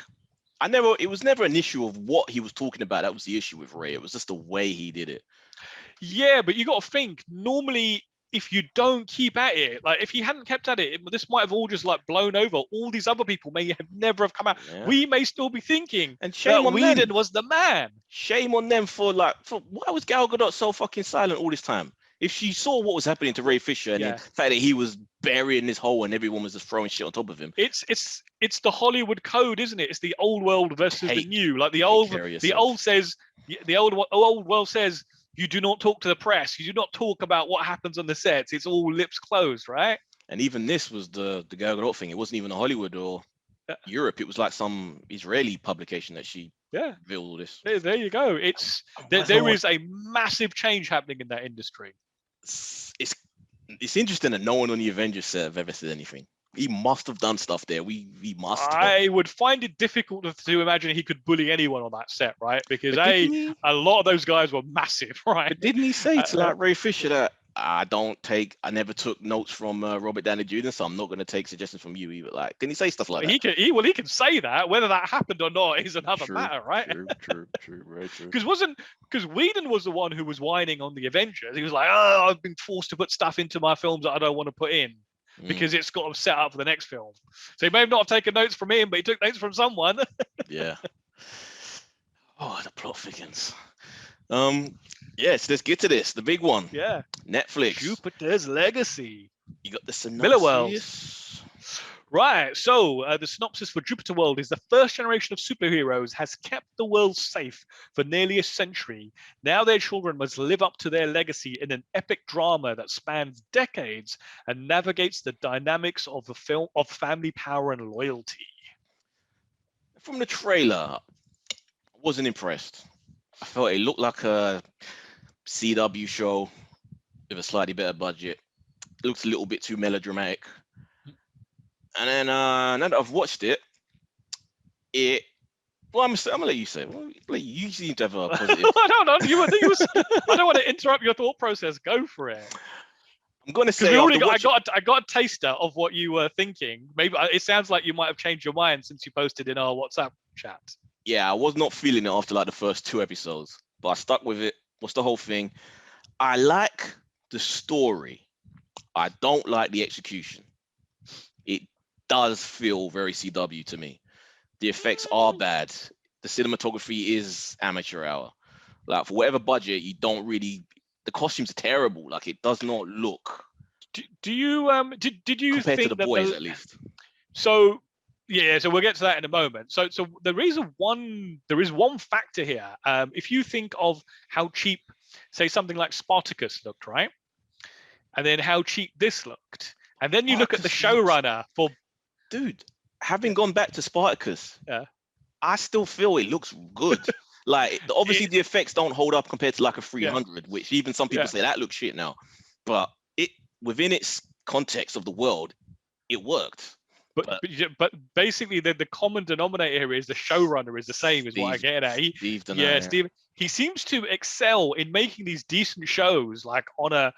it was never an issue of what he was talking about. That was the issue with Ray. It was just the way he did it. Yeah, but you got to think, normally if you don't keep at it, like if he hadn't kept at it, this might have all just like blown over. All these other people may have never have come out. Yeah. We may still be thinking, and shame on Whedon was the man. Shame on them for why was Gal Gadot so fucking silent all this time? If she saw what was happening to Ray Fisher and the fact that he was burying this hole and everyone was just throwing shit on top of him. It's the Hollywood code, isn't it? It's the old world versus the new. Like the old world says, you do not talk to the press. You do not talk about what happens on the sets. It's all lips closed, right? And even this was the Gal Gadot thing. It wasn't even Hollywood or Europe. It was like some Israeli publication that she revealed all this. There you go. There is a massive change happening in that industry. It's interesting that no one on the Avengers set have ever said anything. He must have done stuff there. We must. I would find it difficult to imagine he could bully anyone on that set, right? Because a lot of those guys were massive, right? But didn't he say to like Ray Fisher that I never took notes from Robert Downey Jr., so I'm not going to take suggestions from you either. Like, can he say stuff like that? He can say that. Whether that happened or not is another matter, right? True, very true. Because Whedon was the one who was whining on the Avengers. He was like, "Oh, I've been forced to put stuff into my films that I don't want to put in because it's got to set up for the next film." So he may not have taken notes from him, but he took notes from someone. Yeah. Oh, the plot thickens. Yes, let's get to this. The big one. Yeah. Netflix. Jupiter's Legacy. You got the synopsis. Right. So the synopsis for Jupiter World is the first generation of superheroes has kept the world safe for nearly a century. Now their children must live up to their legacy in an epic drama that spans decades and navigates the dynamics of the film of family power and loyalty. From the trailer, I wasn't impressed. I felt it looked like a CW show with a slightly better budget. It looks a little bit too melodramatic. And then now that I've watched it, well, I'm gonna let you say. Well, you seem to have a positive. I don't know. I don't want to interrupt your thought process. Go for it. I'm gonna say I got a taster of what you were thinking. Maybe it sounds like you might have changed your mind since you posted in our WhatsApp chat. Yeah, I was not feeling it after like the first 2 episodes, but I stuck with it. What's the whole thing? I like the story. I don't like the execution. It does feel very CW to me. The effects are bad. The cinematography is amateur hour. Like for whatever budget, you don't really. The costumes are terrible. Like it does not look. Do you did you compared think to the boys at least? So. Yeah, so we'll get to that in a moment. So there is one factor here. If you think of how cheap, say something like Spartacus looked, right? And then how cheap this looked. And then you look at the showrunner for... Dude, having gone back to Spartacus, I still feel it looks good. Like obviously the effects don't hold up compared to like a 300, which even some people say that looks shit now. But it within its context of the world, it worked. But basically the common denominator here is the showrunner is the same, is what I get at. Steve. He seems to excel in making these decent shows, like on a.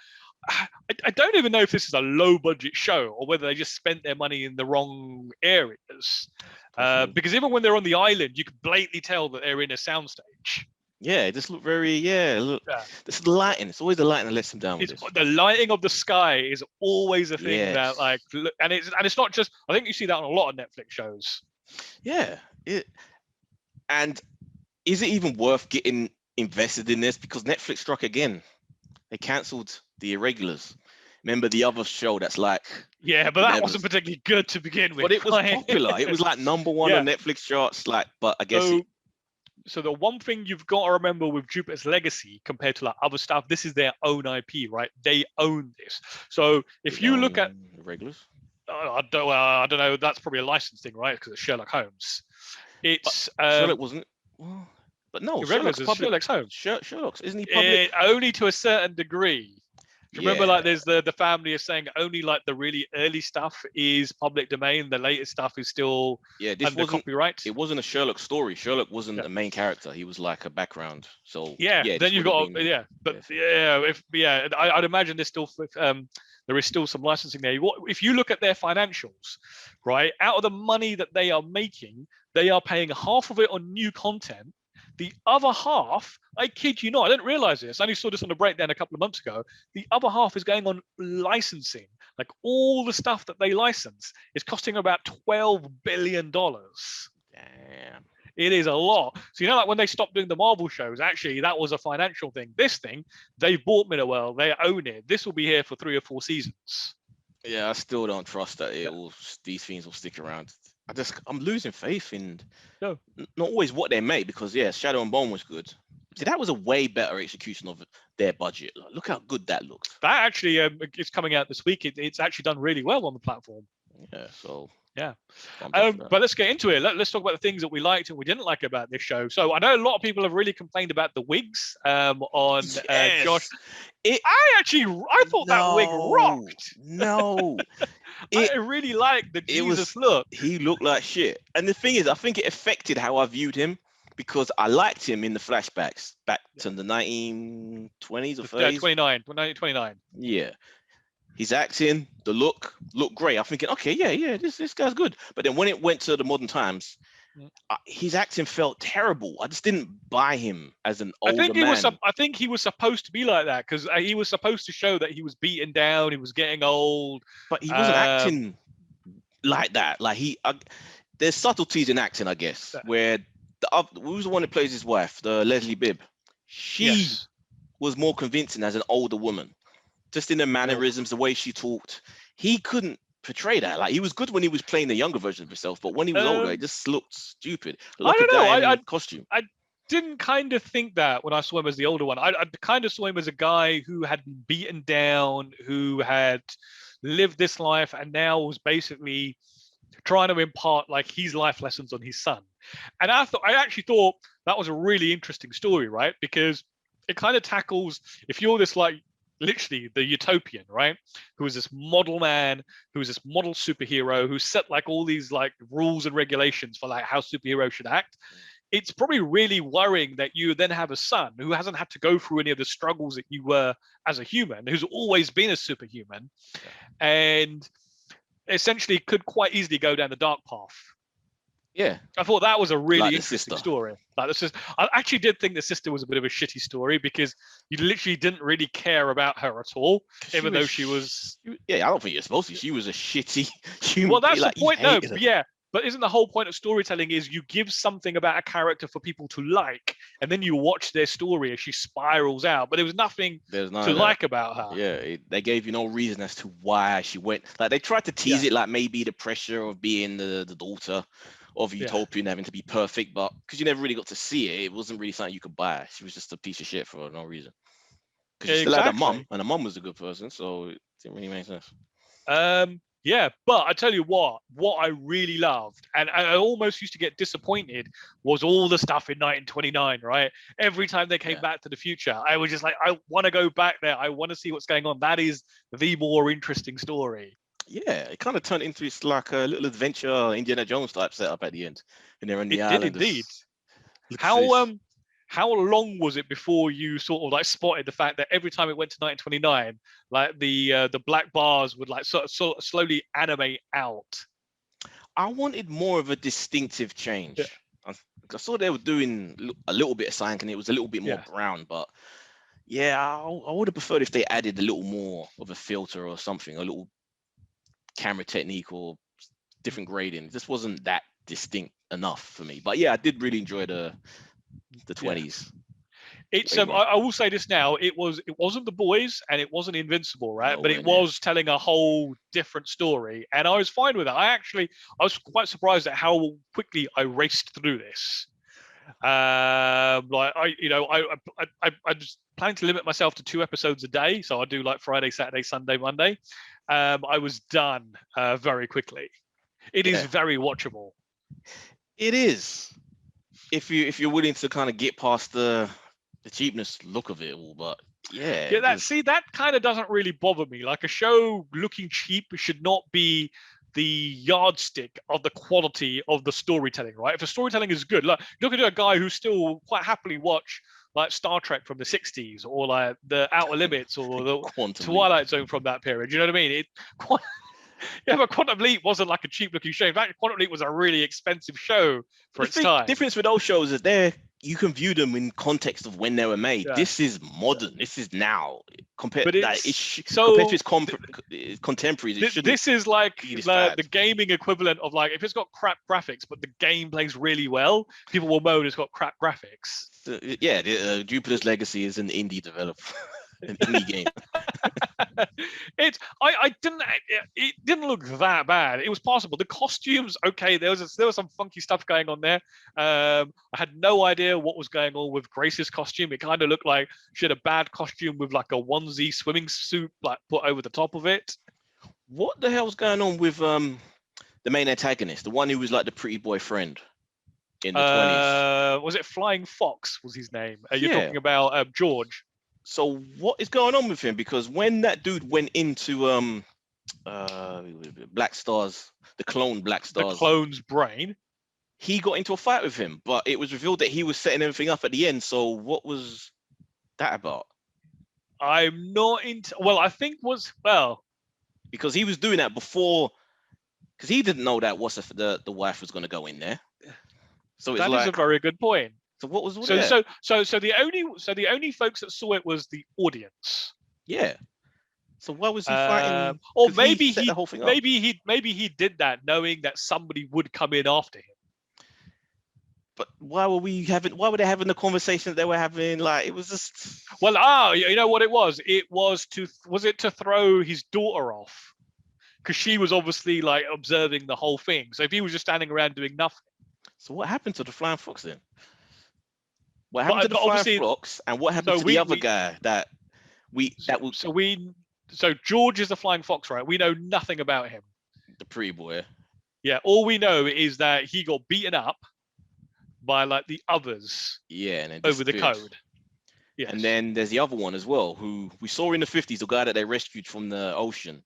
I don't even know if this is a low budget show or whether they just spent their money in the wrong areas. Because even when they're on the island, you can blatantly tell that they're in a soundstage. Yeah, it just looked very, look, this is the lighting. It's always the lighting that lets them down with this. The lighting of the sky is always a thing that, like, and it's not just, I think you see that on a lot of Netflix shows. Yeah. And is it even worth getting invested in this? Because Netflix struck again. They cancelled The Irregulars. Remember the other show that's like... Yeah, but that wasn't particularly good to begin with. But it was popular. It was like #1 on Netflix charts. Like, but I guess... So the one thing you've got to remember with Jupiter's Legacy compared to like other stuff, this is their own IP, right? They own this. So if you look at Regulars, I don't know. That's probably a license thing, right? Because it's Sherlock Holmes. It's Sherlock wasn't. Well, but no, Sherlock Holmes. Sherlock's isn't he public? Only to a certain degree. Do you remember, like, there's the family is saying only like the really early stuff is public domain. The latest stuff is still under copyright. It wasn't a Sherlock story. Sherlock wasn't the main character. He was like a background. So then you've got I'd imagine there's still there is still some licensing there. If you look at their financials, right, out of the money that they are making, they are paying half of it on new content. The other half, I kid you not, I didn't realize this. I only saw this on a breakdown a couple of months ago. The other half is going on licensing. Like all the stuff that they license is costing about $12 billion. Damn. It is a lot. So, like when they stopped doing the Marvel shows, actually, that was a financial thing. This thing, they bought Middlewell. They own it. This will be here for 3 or 4 seasons. Yeah, I still don't trust that these things will stick around. I'm losing faith in not always what they made, because Shadow and Bone was good. See, that was a way better execution of their budget. Look how good that looks. That actually is coming out this week. It's actually done really well on the platform. Yeah, so but let's get into it. Let's talk about the things that we liked and we didn't like about this show. So I know a lot of people have really complained about the wigs on Josh. I thought that wig rocked. No. I really liked the Jesus look. He looked like shit. And the thing is, I think it affected how I viewed him, because I liked him in the flashbacks back to the 1920s or 30s. 1929. Yeah. His acting, the looked great. I'm thinking, okay, this guy's good. But then when it went to the modern times, his acting felt terrible. I just didn't buy him as an older man. I think he was supposed to be like that, because he was supposed to show that he was beaten down, he was getting old. But he wasn't acting like that. Like there's subtleties in acting, I guess, where who's the one that plays his wife, the Leslie Bibb? She was more convincing as an older woman. Just in the mannerisms, the way she talked. He couldn't portray that. Like, he was good when he was playing the younger version of himself, but when he was older, it just looked stupid. I don't know. I costume. I didn't kind of think that when I saw him as the older one. I kind of saw him as a guy who had been beaten down, who had lived this life, and now was basically trying to impart like his life lessons on his son. And I actually thought that was a really interesting story, right? Because it kind of tackles, if you're this like literally the utopian, right, who is this model man, who is this model superhero, who set like all these like rules and regulations for like how superheroes should act, it's probably really worrying that you then have a son who hasn't had to go through any of the struggles that you were as a human, who's always been a superhuman, and essentially could quite easily go down the dark path. Yeah, I thought that was a really interesting story. Like, I actually did think the sister was a bit of a shitty story, because you literally didn't really care about her at all, even though she was. Yeah, I don't think you're supposed to. She was a shitty human. Well, that's the point, though. Yeah, but isn't the whole point of storytelling is you give something about a character for people to like, and then you watch their story as she spirals out. But there was nothing to like about her. Yeah, they gave you no reason as to why she went. Like, they tried to tease it, like maybe the pressure of being the daughter of Utopian having to be perfect, but because you never really got to see it, it wasn't really something you could buy. She was just a piece of shit for no reason. Because she still had a mum, and her mum was a good person, so it didn't really make sense. Yeah, but I tell you what I really loved, and I almost used to get disappointed, was all the stuff in 1929, right? Every time they came back to the future, I was just like, I want to go back there. I want to see what's going on. That is the more interesting story. Yeah, it kind of turned into it's like a little adventure Indiana Jones type setup at the end, and they're on the It did island. indeed. Look for How this. how long was it before you sort of like spotted the fact that every time it went to 1929, like the black bars would like sort of slowly animate out? I wanted more of a distinctive Yeah. change. I saw they were doing a little bit of cyank and it was a little bit more Yeah. brown, but yeah, I would have preferred if they added a little more of a filter or something, a little camera technique or different grading. It just wasn't that distinct enough for me. But yeah, I did really enjoy the 20s. It's Way more. I will say this now. It wasn't The Boys and it wasn't Invincible, right? But Nowhere it near. was telling a whole different story, and I was fine with it. I was quite surprised at how quickly I raced through this. Like I just planning to limit myself to 2 episodes a day, so I do like Friday, Saturday, Sunday, Monday. I was done very quickly. It is very watchable. It is. If you're willing to kind of get past the cheapness look of it all, but yeah, that kind of doesn't really bother me. Like, a show looking cheap should not be the yardstick of the quality of the storytelling, right? If the storytelling is good, like, look at a guy who still quite happily watch like Star Trek from the 60s, or like the Outer Limits, or the Twilight Zone from that period. You know what I mean? Yeah, but Quantum Leap wasn't like a cheap looking show. In fact, Quantum Leap was a really expensive show for its time. The difference with those shows is you can view them in context of when they were made. Yeah. This is modern. This is now compared to its contemporaries. This is like the gaming equivalent of, like, if it's got crap graphics but the game plays really well, people will moan it's got crap graphics. Jupiter's Legacy is an indie developer. An indie game. It didn't look that bad. It was possible. The costumes, okay, there was some funky stuff going on there. I had no idea what was going on with Grace's costume. It kind of looked like she had a bad costume with like a onesie swimming suit like put over the top of it. What the hell's going on with the main antagonist, the one who was like the pretty boy friend in the 20s? Was it Flying Fox was his name? You're talking about George. So what is going on with him? Because when that dude went into Black Star's, the clone Black Star's, the clone's brain, he got into a fight with him, but it was revealed that he was setting everything up at the end. So what was that about? I'm not into. Well, I think because he was doing that before, because he didn't know that the wife was going to go in there. So it's that is a very good point. So what was so the only folks that saw it was the audience. Yeah. So why was he fighting? Or maybe he did that knowing that somebody would come in after him. But why were they having the conversation that they were having? Like, it was just. Well, you know what it was? It was to throw his daughter off, because she was obviously like observing the whole thing. So if he was just standing around doing nothing. So what happened to the Flying Fox then? What happened to the Flying Fox, and what happened to the other guy So George is the Flying Fox, right? We know nothing about him. The pretty boy. Yeah, all we know is that he got beaten up by like the others. Yeah, and then over the code. Yes. And then there's the other one as well, who we saw in the 50s, the guy that they rescued from the ocean.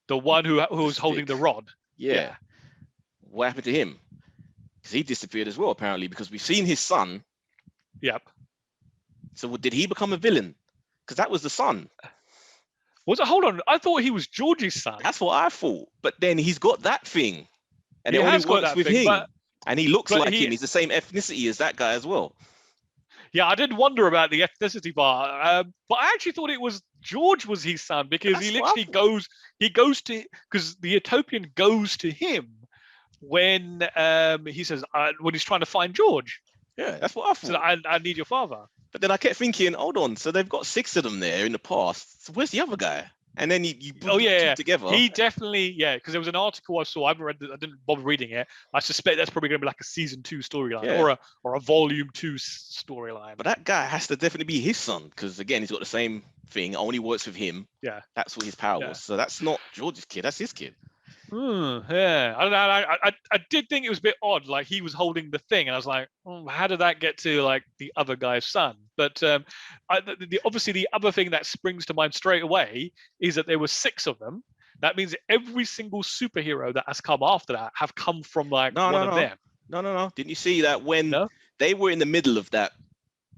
The one who was holding the rod. Yeah. What happened to him? Because he disappeared as well, apparently, because we've seen his son. Yep. So did he become a villain? Because that was the son. Hold on, I thought he was George's son. That's what I thought. But then he's got that thing. And it only works with him. And he looks like him. He's the same ethnicity as that guy as well. Yeah, I did wonder about the ethnicity part. But I actually thought it was George was his son, because he literally goes to, because the Utopian goes to him when he says, when he's trying to find George. Yeah, that's what I thought. So I need your father. But then I kept thinking, hold on, so they've got 6 of them there in the past. So where's the other guy? and then you put Oh the yeah, two together. he definitely because there was an article I saw. I haven't read it, I didn't bother reading it. I suspect that's probably going to be like a season 2 storyline or a volume 2 storyline. But that guy has to definitely be his son, because again, he's got the same thing. Only works with him. Yeah, that's what his power was. So that's not George's kid. That's his kid. Yeah, I don't know. I did think it was a bit odd. Like he was holding the thing, and I was like, how did that get to like the other guy's son? But obviously the other thing that springs to mind straight away is that there were 6 of them. That means every single superhero that has come after that have come from like one of them. No. Didn't you see that when they were in the middle of that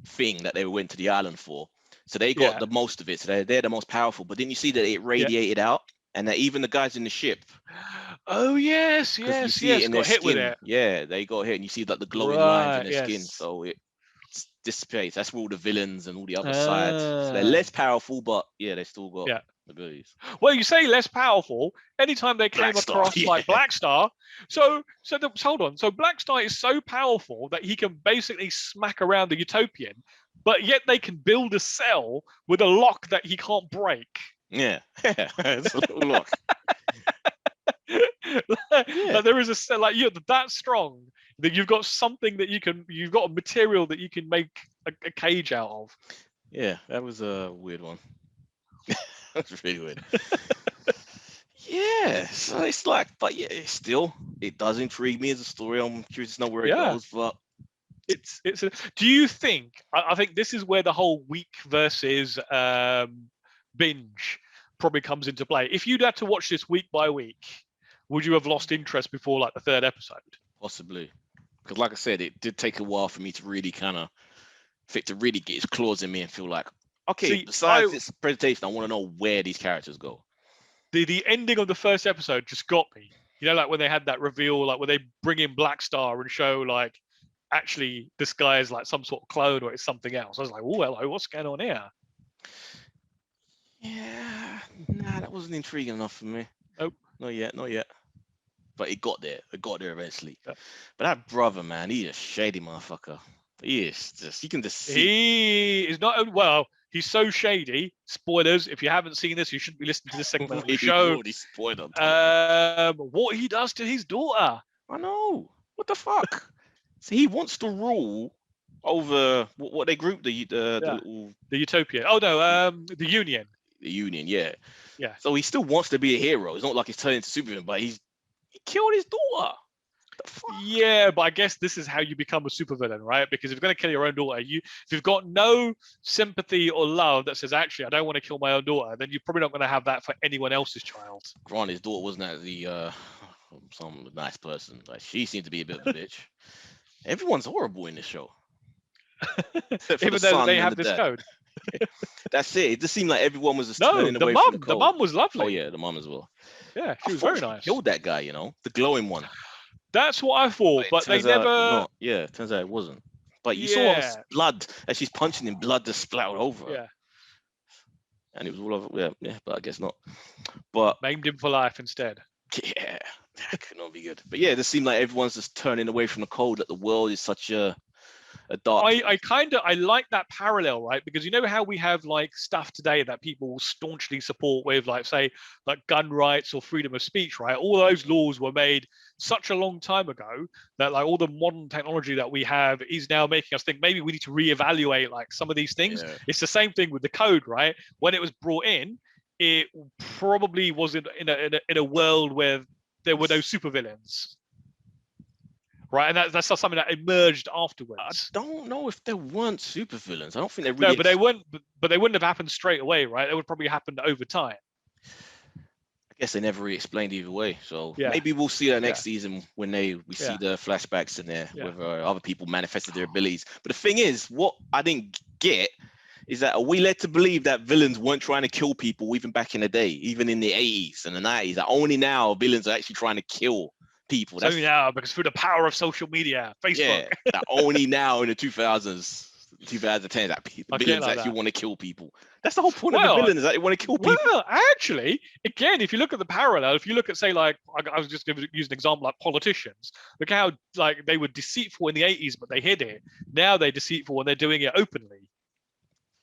thing that they went to the island for? So they got the most of it. So they're the most powerful. But didn't you see that it radiated out? And that even the guys in the ship. Oh yes. Got hit with it. Yeah, they got hit, and you see like the glowing lines in their skin. So it dissipates. That's where all the villains and all the other sides. So they're less powerful, but they still got abilities. Well, you say less powerful. Anytime they came across like Black Star, hold on. So Black Star is so powerful that he can basically smack around the Utopian, but yet they can build a cell with a lock that he can't break. Yeah, it's a little lock. Like there is a cell, like you're that strong that you've got something that you've got a material that you can make a cage out of. Yeah, that was a weird one. That's really weird. So it's like, but it does intrigue me as a story. I'm curious to know where it goes, but do you think? I think this is where the whole week versus binge probably comes into play. If you'd had to watch this week by week, would you have lost interest before like the 3rd episode? Possibly, because like I said, it did take a while for me to really get his claws in me and feel like, okay, besides this presentation, I want to know where these characters go. The ending of the 1st episode just got me. You know, like when they had that reveal, like when they bring in Black Star and show like, actually this guy is like some sort of clone or it's something else. I was like, oh hello, what's going on here? Yeah, that wasn't intriguing enough for me. Nope. Not yet. But it got there. eventually. Yeah. But that brother, man, he's a shady motherfucker. He can just see. He is not, he's so shady. Spoilers, if you haven't seen this, you shouldn't be listening to this segment of the show. What he does to his daughter. I know. What the fuck? So he wants to rule over what they group, the Utopia. Oh no, the Union. The Union, yeah. So he still wants to be a hero. It's not like he's turning into Superman, but he killed his daughter. The fuck? Yeah, but I guess this is how you become a supervillain, right? Because if you're going to kill your own daughter, if you've got no sympathy or love that says, actually, I don't want to kill my own daughter, then you're probably not going to have that for anyone else's child. Granted, his daughter wasn't some nice person. Like, she seemed to be a bit of a bitch. Everyone's horrible in this show. Even though they have this code. That's it. It just seemed like everyone was just turning away from the code. The mum was lovely. Oh yeah, the mum as well. Yeah, she was very nice. Killed that guy, the glowing one. That's what I thought, but they never. Turns out it wasn't. But you saw blood as she's punching him. Blood just splattered over. Yeah. And it was all over. Yeah, but I guess not. But maimed him for life instead. Yeah, that could not be good. But yeah, it just seemed like everyone's just turning away from the code. That the world is such a dark. I like that parallel, right? Because you know how we have like stuff today that people staunchly support with, like say, like gun rights or freedom of speech, right? All those laws were made such a long time ago that like all the modern technology that we have is now making us think maybe we need to reevaluate like some of these things. Yeah. It's the same thing with the code, right? When it was brought in, it probably was in a world where there were no supervillains. Right, and that's not something that emerged afterwards. I don't know if there weren't supervillains. I don't think they really. No, but they weren't. But they wouldn't have happened straight away, right? They would probably happen over time. I guess they never really explained either way. So maybe we'll see that next season when we see the flashbacks in there, whether other people manifested their abilities. But the thing is, what I didn't get is that are we led to believe that villains weren't trying to kill people even back in the day, even in the 80s and the 90s? That only now villains are actually trying to kill people. That's only now, because through the power of social media, Facebook. Yeah, that only now in the 2000s, 2010s, that people villains actually want to kill people. That's the whole point of the villains, that they want to kill people. Well, actually, again, if you look at the parallel, if you look at, say, like, I was just going to use an example like politicians. Look how like they were deceitful in the 80s, but they hid it. Now they're deceitful when they're doing it openly.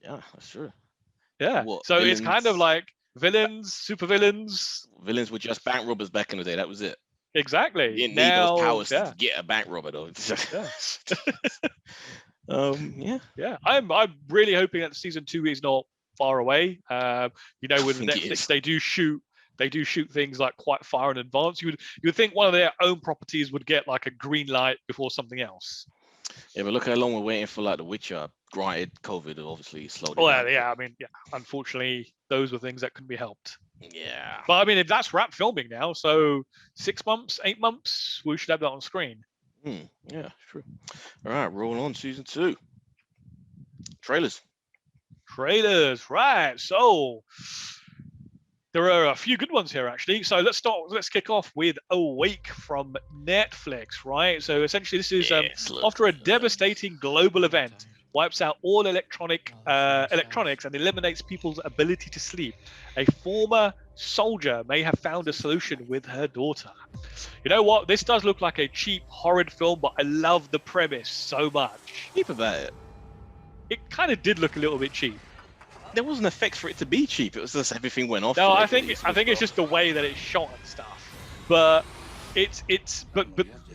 Yeah, that's true. Yeah. So villains? It's kind of like Villains, super villains. Villains were just bank robbers back in the day. That was it. Exactly. You didn't need Now, those powers yeah. to get a bank robber, though. Yeah. Yeah. I'm really hoping that season 2 is not far away. You know, with think it Netflix, is. they do shoot things like quite far in advance. You would think one of their own properties would get like a green light before something else. Yeah, but look how long we're waiting for like The Witcher. Granted, COVID obviously slowed it Well, down. yeah, I mean, yeah. Unfortunately, those were things that couldn't be helped. Yeah. But I mean, if that's wrap filming now, so 6 months, 8 months, we should have that on screen. Yeah, true. All right, roll on season 2. Trailers, right? So there are a few good ones here, actually. So let's kick off with Awake from Netflix, right? So essentially, this is after a devastating global event wipes out all electronics and eliminates people's ability to sleep. A former soldier may have found a solution with her daughter. You know what? This does look like a cheap, horrid film, but I love the premise so much. cheap about it. It kind of did look a little bit cheap. There wasn't effects for it to be cheap. It was just everything went off. No, I think it's just the way that it's shot and stuff. But but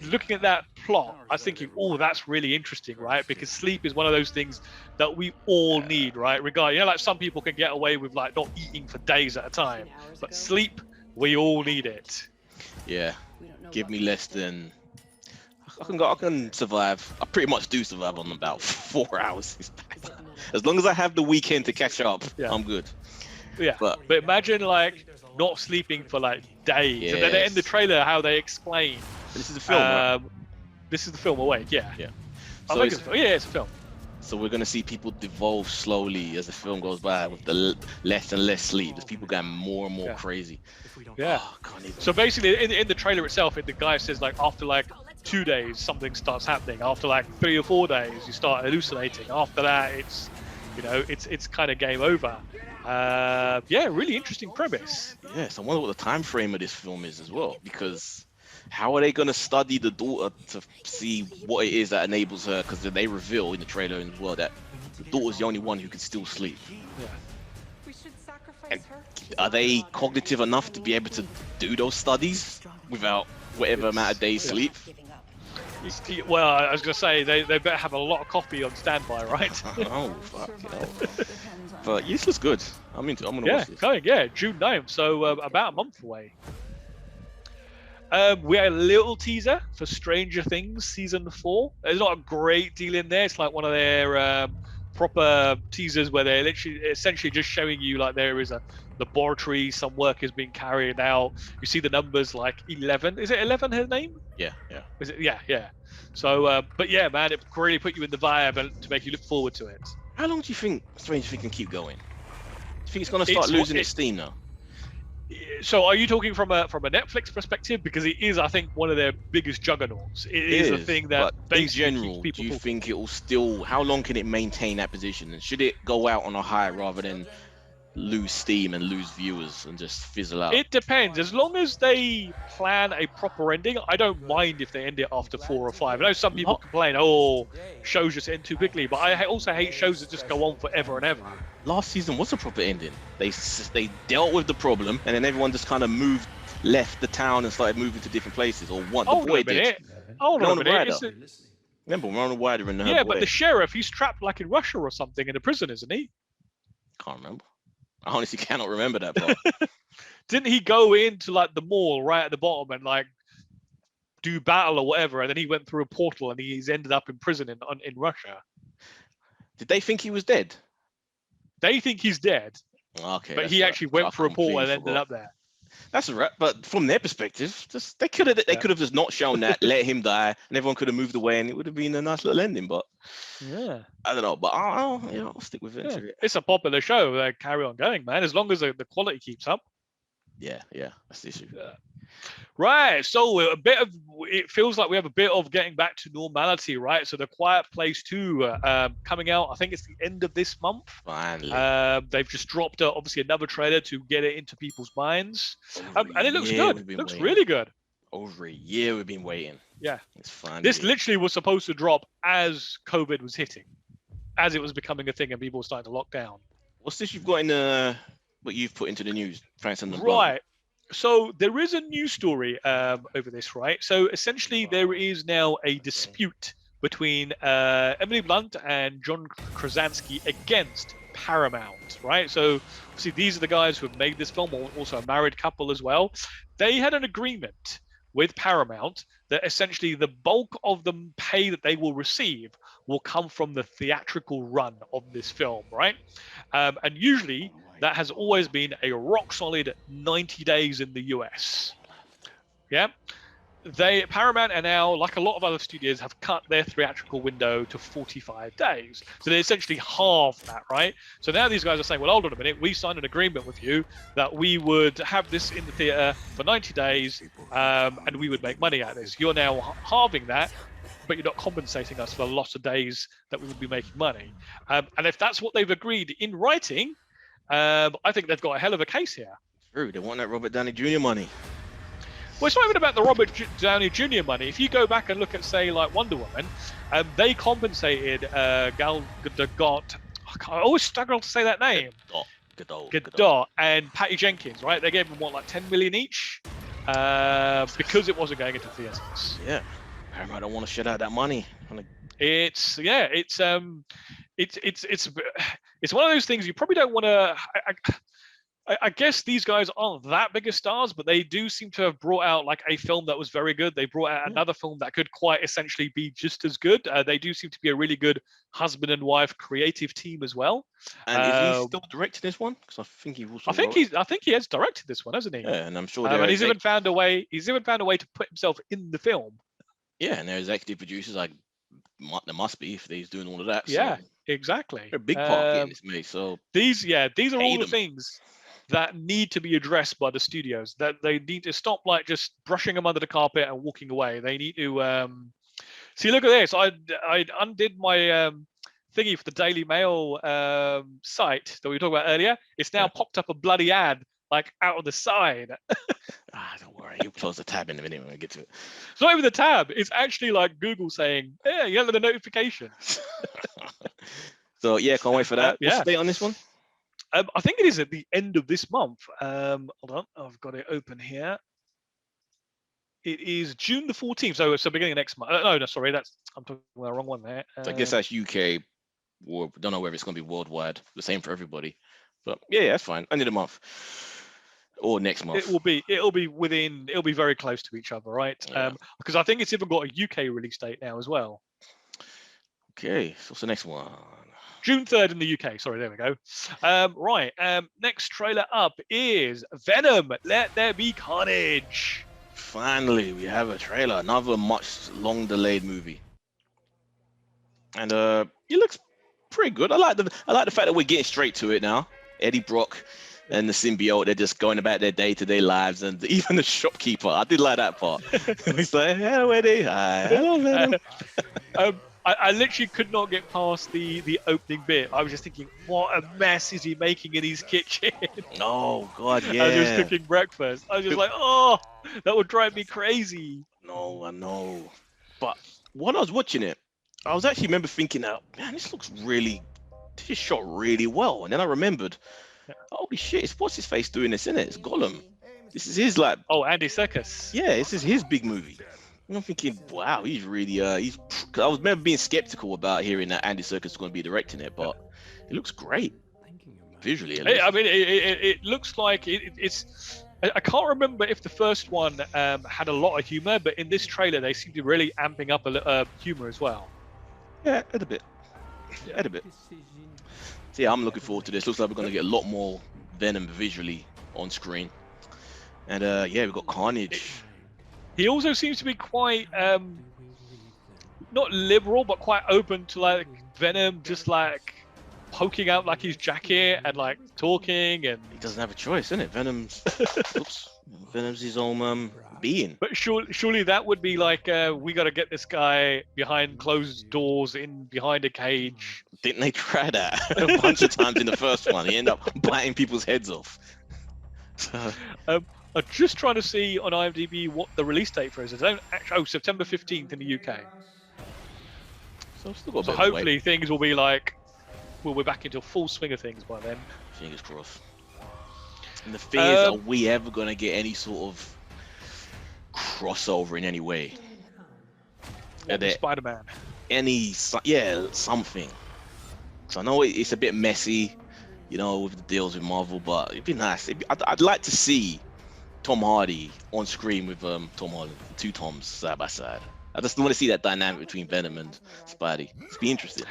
looking at that plot, I was thinking, oh, that's really interesting, right? Because sleep is one of those things that we all need, right? Like some people can get away with like not eating for days at a time, but sleep, we all need it. Yeah, give me less than. I can survive. I pretty much do survive on about 4 hours. As long as I have the weekend to catch up, I'm good. Yeah, but imagine like not sleeping for like days. Yes. And then in the trailer, how they explain. This is a film, right? This is the film Awake, yeah. Yeah. So it's a film. So we're going to see people devolve slowly as the film goes by with the less and less sleep. As people get more and more crazy. Yeah. Oh, so basically, in the trailer itself, the guy says like after like 2 days, something starts happening. After like 3 or 4 days, you start hallucinating. After that, it's kind of game over. Really interesting premise. Yes, I wonder what the time frame of this film is as well, because how are they going to study the daughter to see what it is that enables her? Because they reveal in the trailer as well that the daughter's the only one who can still sleep. Yeah. And are they cognitive enough to be able to do those studies without whatever amount of days sleep? Well, I was going to say they better have a lot of coffee on standby, right? Oh, fuck. But this looks good. I'm going to watch this. June 9th, so about a month away. We had a little teaser for Stranger Things season 4. There's not a great deal in there. It's like one of their proper teasers where they're essentially just showing you like there is a laboratory, some work is being carried out. You see the numbers like 11. Is it 11 her name? Yeah. Is it? Yeah. So, but yeah, man, it really put you in the vibe and to make you look forward to it. How long do you think Stranger Things can keep going? Do you think it's going to start losing its steam now? So are you talking from a Netflix perspective? Because it is, I think, one of their biggest juggernauts. It is a thing that in general, do you think it will still, how long can it maintain that position? And should it go out on a high rather than lose steam and lose viewers and just fizzle out? It depends. As long as they plan a proper ending, I don't mind if they end it after 4 or 5. I know some people complain, shows just end too quickly, but I also hate shows that just go on forever and ever. Last season was a proper ending. They dealt with the problem, and then everyone just kind of left the town and started moving to different places. Or what the boy did. Hold on a minute. Remember, we're on the wider and yeah, but the sheriff, he's trapped like in Russia or something in a prison, isn't he? Can't remember. I honestly cannot remember that part. Didn't he go into like the mall right at the bottom and like do battle or whatever, and then he went through a portal and he's ended up in prison in Russia? Did they think he was dead? They think he's dead. Okay. But he actually went through a portal and ended up there. That's right. But from their perspective, they could have just not shown that, let him die, and everyone could have moved away, and it would have been a nice little ending. But yeah, I don't know. But I'll stick with it. Yeah. It's a popular show. They carry on going, man. As long as the quality keeps up. Yeah, that's the issue. Yeah. Right, so it feels like we have a bit of getting back to normality, right? So The Quiet Place 2 coming out, I think it's the end of this month. Finally. They've just dropped obviously another trailer to get it into people's minds. And it looks good. It looks really good. Over a year we've been waiting. Yeah. It's fine. This literally was supposed to drop as COVID was hitting, as it was becoming a thing and people were starting to lock down. What's this you've got in what you've put into the news, Francis and Right. So there is a news story over this, right? So essentially, there is now a dispute between Emily Blunt and John Krasinski against Paramount, right? So obviously, these are the guys who have made this film, also a married couple as well. They had an agreement with Paramount that essentially the bulk of the pay that they will receive will come from the theatrical run of this film, right? And usually that has always been a rock solid 90 days in the US. Yeah. Paramount are now, like a lot of other studios, have cut their theatrical window to 45 days. So they essentially halved that, right? So now these guys are saying, well, hold on a minute, we signed an agreement with you that we would have this in the theater for 90 days and we would make money out of this. You're now halving that, but you're not compensating us for the loss of days that we would be making money. And if that's what they've agreed in writing, I think they've got a hell of a case here. True, they want that Robert Downey Jr. money. Well, it's not even about the Robert Downey Jr. money. If you go back and look at, say, like Wonder Woman, they compensated Gal Gadot. I always struggle to say that name. Gadot and Patty Jenkins, right? They gave them what, like 10 million each, because it wasn't going into theaters. Yeah, I don't want to shut out that money. It's one of those things you probably don't want to. I guess these guys aren't that big of stars, but they do seem to have brought out like a film that was very good. They brought out another film that could quite essentially be just as good. They do seem to be a really good husband and wife creative team as well. And is he still directing this one? Because I think he also. I think he has directed this one, hasn't he? Yeah, and I'm sure. And he's even found a way. He's even found a way to put himself in the film. Yeah, and there's executive producers. Like there must be if he's doing all of that. Yeah, so. Exactly. They're a big part of getting this made. So these are all the things that need to be addressed by the studios. That they need to stop like just brushing them under the carpet and walking away. They need to see. Look at this. I undid my thingy for the Daily Mail site that we talked about earlier. It's now popped up a bloody ad like out of the side. Don't worry, you'll close the tab in a minute when we get to it. It's not even the tab. It's actually like Google saying, "Yeah, you have the notification." So yeah, can't wait for that. What's the date on this one? I think it is at the end of this month. Hold on, I've got it open here. It is June the 14th, so beginning of next month. No, sorry, I'm talking about the wrong one there. So I guess that's UK, or don't know whether it's going to be worldwide. The same for everybody, but yeah, that's fine. End of the month or next month. It'll be very close to each other, right? Yeah. Because I think it's even got a UK release date now as well. Okay, so what's the next one? June 3rd in the UK. Sorry, there we go. Right. Next trailer up is Venom. Let There Be Carnage. Finally, we have a trailer. Another much long delayed movie. And it looks pretty good. I like the fact that we're getting straight to it now. Eddie Brock and the symbiote, they're just going about their day-to-day lives, and even the shopkeeper. I did like that part. He's like, "Hello, Eddie. Hi. Hello, Venom." I literally could not get past the opening bit. I was just thinking, what a mess is he making in his kitchen? Oh, God, yeah. I was just cooking breakfast. I was just like, oh, that would drive me crazy. No, I know. But when I was watching it, I was actually remember thinking, man, this is shot really well. And then I remembered, holy shit, it's what's his face doing this, isn't it? It's Gollum. This is his Oh, Andy Serkis. Yeah, this is his big movie. And I'm thinking, wow, he's really I was remember being skeptical about hearing that Andy Serkis is going to be directing it, but it looks great visually. I mean, it looks like it's. I can't remember if the first one had a lot of humor, but in this trailer they seem to be really amping up a humor as well. Yeah, a bit. Yeah, a bit. So yeah, I'm looking forward to this. Looks like we're going to get a lot more Venom visually on screen. And yeah, we've got Carnage. He also seems to be quite not liberal, but quite open to like Venom just like poking out like his jacket and like talking, and he doesn't have a choice, isn't it? Venom's his own being. But surely that would be like we got to get this guy behind closed doors behind a cage. Didn't they try that a bunch of times in the first one? He ended up biting people's heads off. I'm just trying to see on IMDb what the release date for is. September 15th in the UK. So hopefully things will be like, we'll be back into full swing of things by then. Fingers crossed. And the thing is, are we ever gonna get any sort of crossover in any way? Spider-Man. Something. So I know it's a bit messy, with the deals with Marvel, but it'd be nice. I'd like to see Tom Hardy on screen with Tom Holland, two Toms side by side. I just want to see that dynamic between Venom and Spidey. It'd be interesting.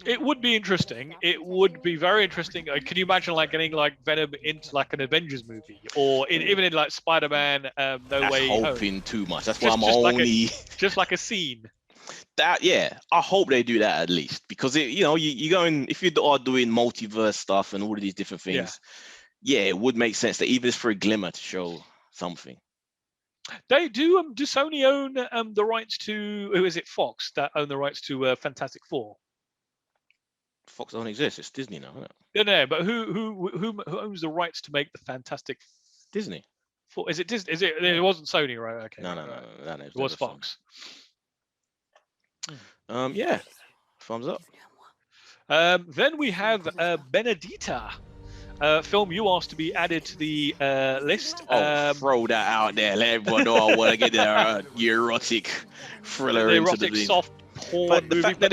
It would be interesting. It would be very interesting. Can you imagine getting Venom into an Avengers movie, or even in Spider-Man No Way Home? That's hoping too much. That's why I'm only just like a scene. I hope they do that at least, because you going, if you are doing multiverse stuff and all of these different things, it would make sense that even for a glimmer to show something. They do. Do Sony own the rights to? Who is it? Fox that own the rights to Fantastic Four. Fox don't exist. It's Disney now, isn't it? No, but who owns the rights to make the Fantastic? Disney. Is it Disney? It wasn't Sony, right? Okay. No. It was Fox. Thumbs up. Then we have Benedita, film you asked to be added to the list. Throw that out there. Let everyone know I want to get their erotic thriller into erotic soft porn the movie. fact that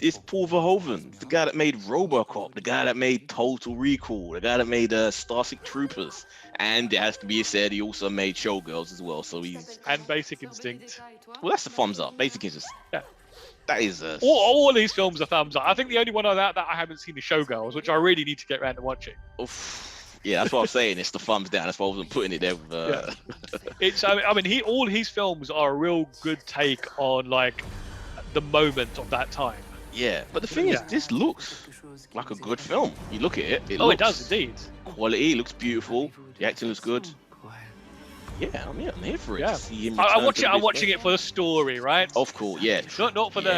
it's Paul Verhoeven, the guy that made RoboCop, the guy that made Total Recall, the guy that made Starship Troopers, and it has to be said he also made Showgirls as well. So and Basic Instinct. Well, that's a thumbs up. Basic Instinct. Yeah. That is all these films are thumbs up. I think the only one of that I haven't seen is Showgirls, which I really need to get around to watching. Oof. Yeah, that's what I'm saying. It's the thumbs down. That's why I wasn't putting it there. It's. I mean, all his films are a real good take on the moment of that time. Yeah, but the thing is, this looks like a good film. You look at it. It does indeed. Quality. It looks beautiful. The acting looks good. Yeah, I'm here for it. Yeah. To see him I'm watching it for the story, right? Of course, yeah. Not for the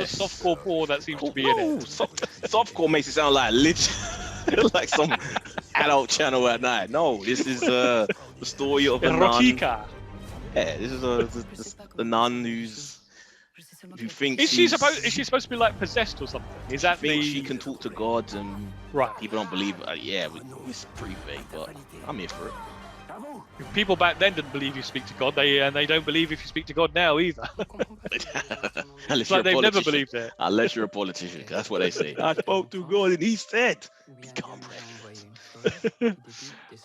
softcore porn that seems to be in it. Softcore makes it sound like like some adult channel at night. No, this is the story of a nun. Erotica. Yeah, this is the nun who thinks is she supposed to be possessed or something? Is that she can talk to gods and right? People don't believe it. It's pretty vague, but I'm here for it. People back then didn't believe you speak to God. They don't believe if you speak to God now either. Unless they've never believed it. Unless you're a politician, that's what they say. I spoke to God and he said, "Become president."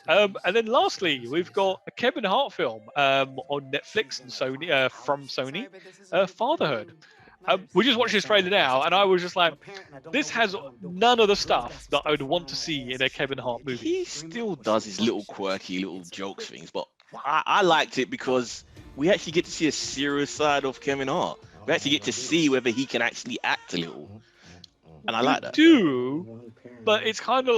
And then lastly, we've got a Kevin Hart film on Netflix and Sony from Sony, Fatherhood. We just watched this trailer now, and I was just like, this has none of the stuff that I would want to see in a Kevin Hart movie. He still does his little quirky little jokes things, but I liked it because we actually get to see a serious side of Kevin Hart. We actually get to see whether he can actually act a little. And I like that. But it's kind of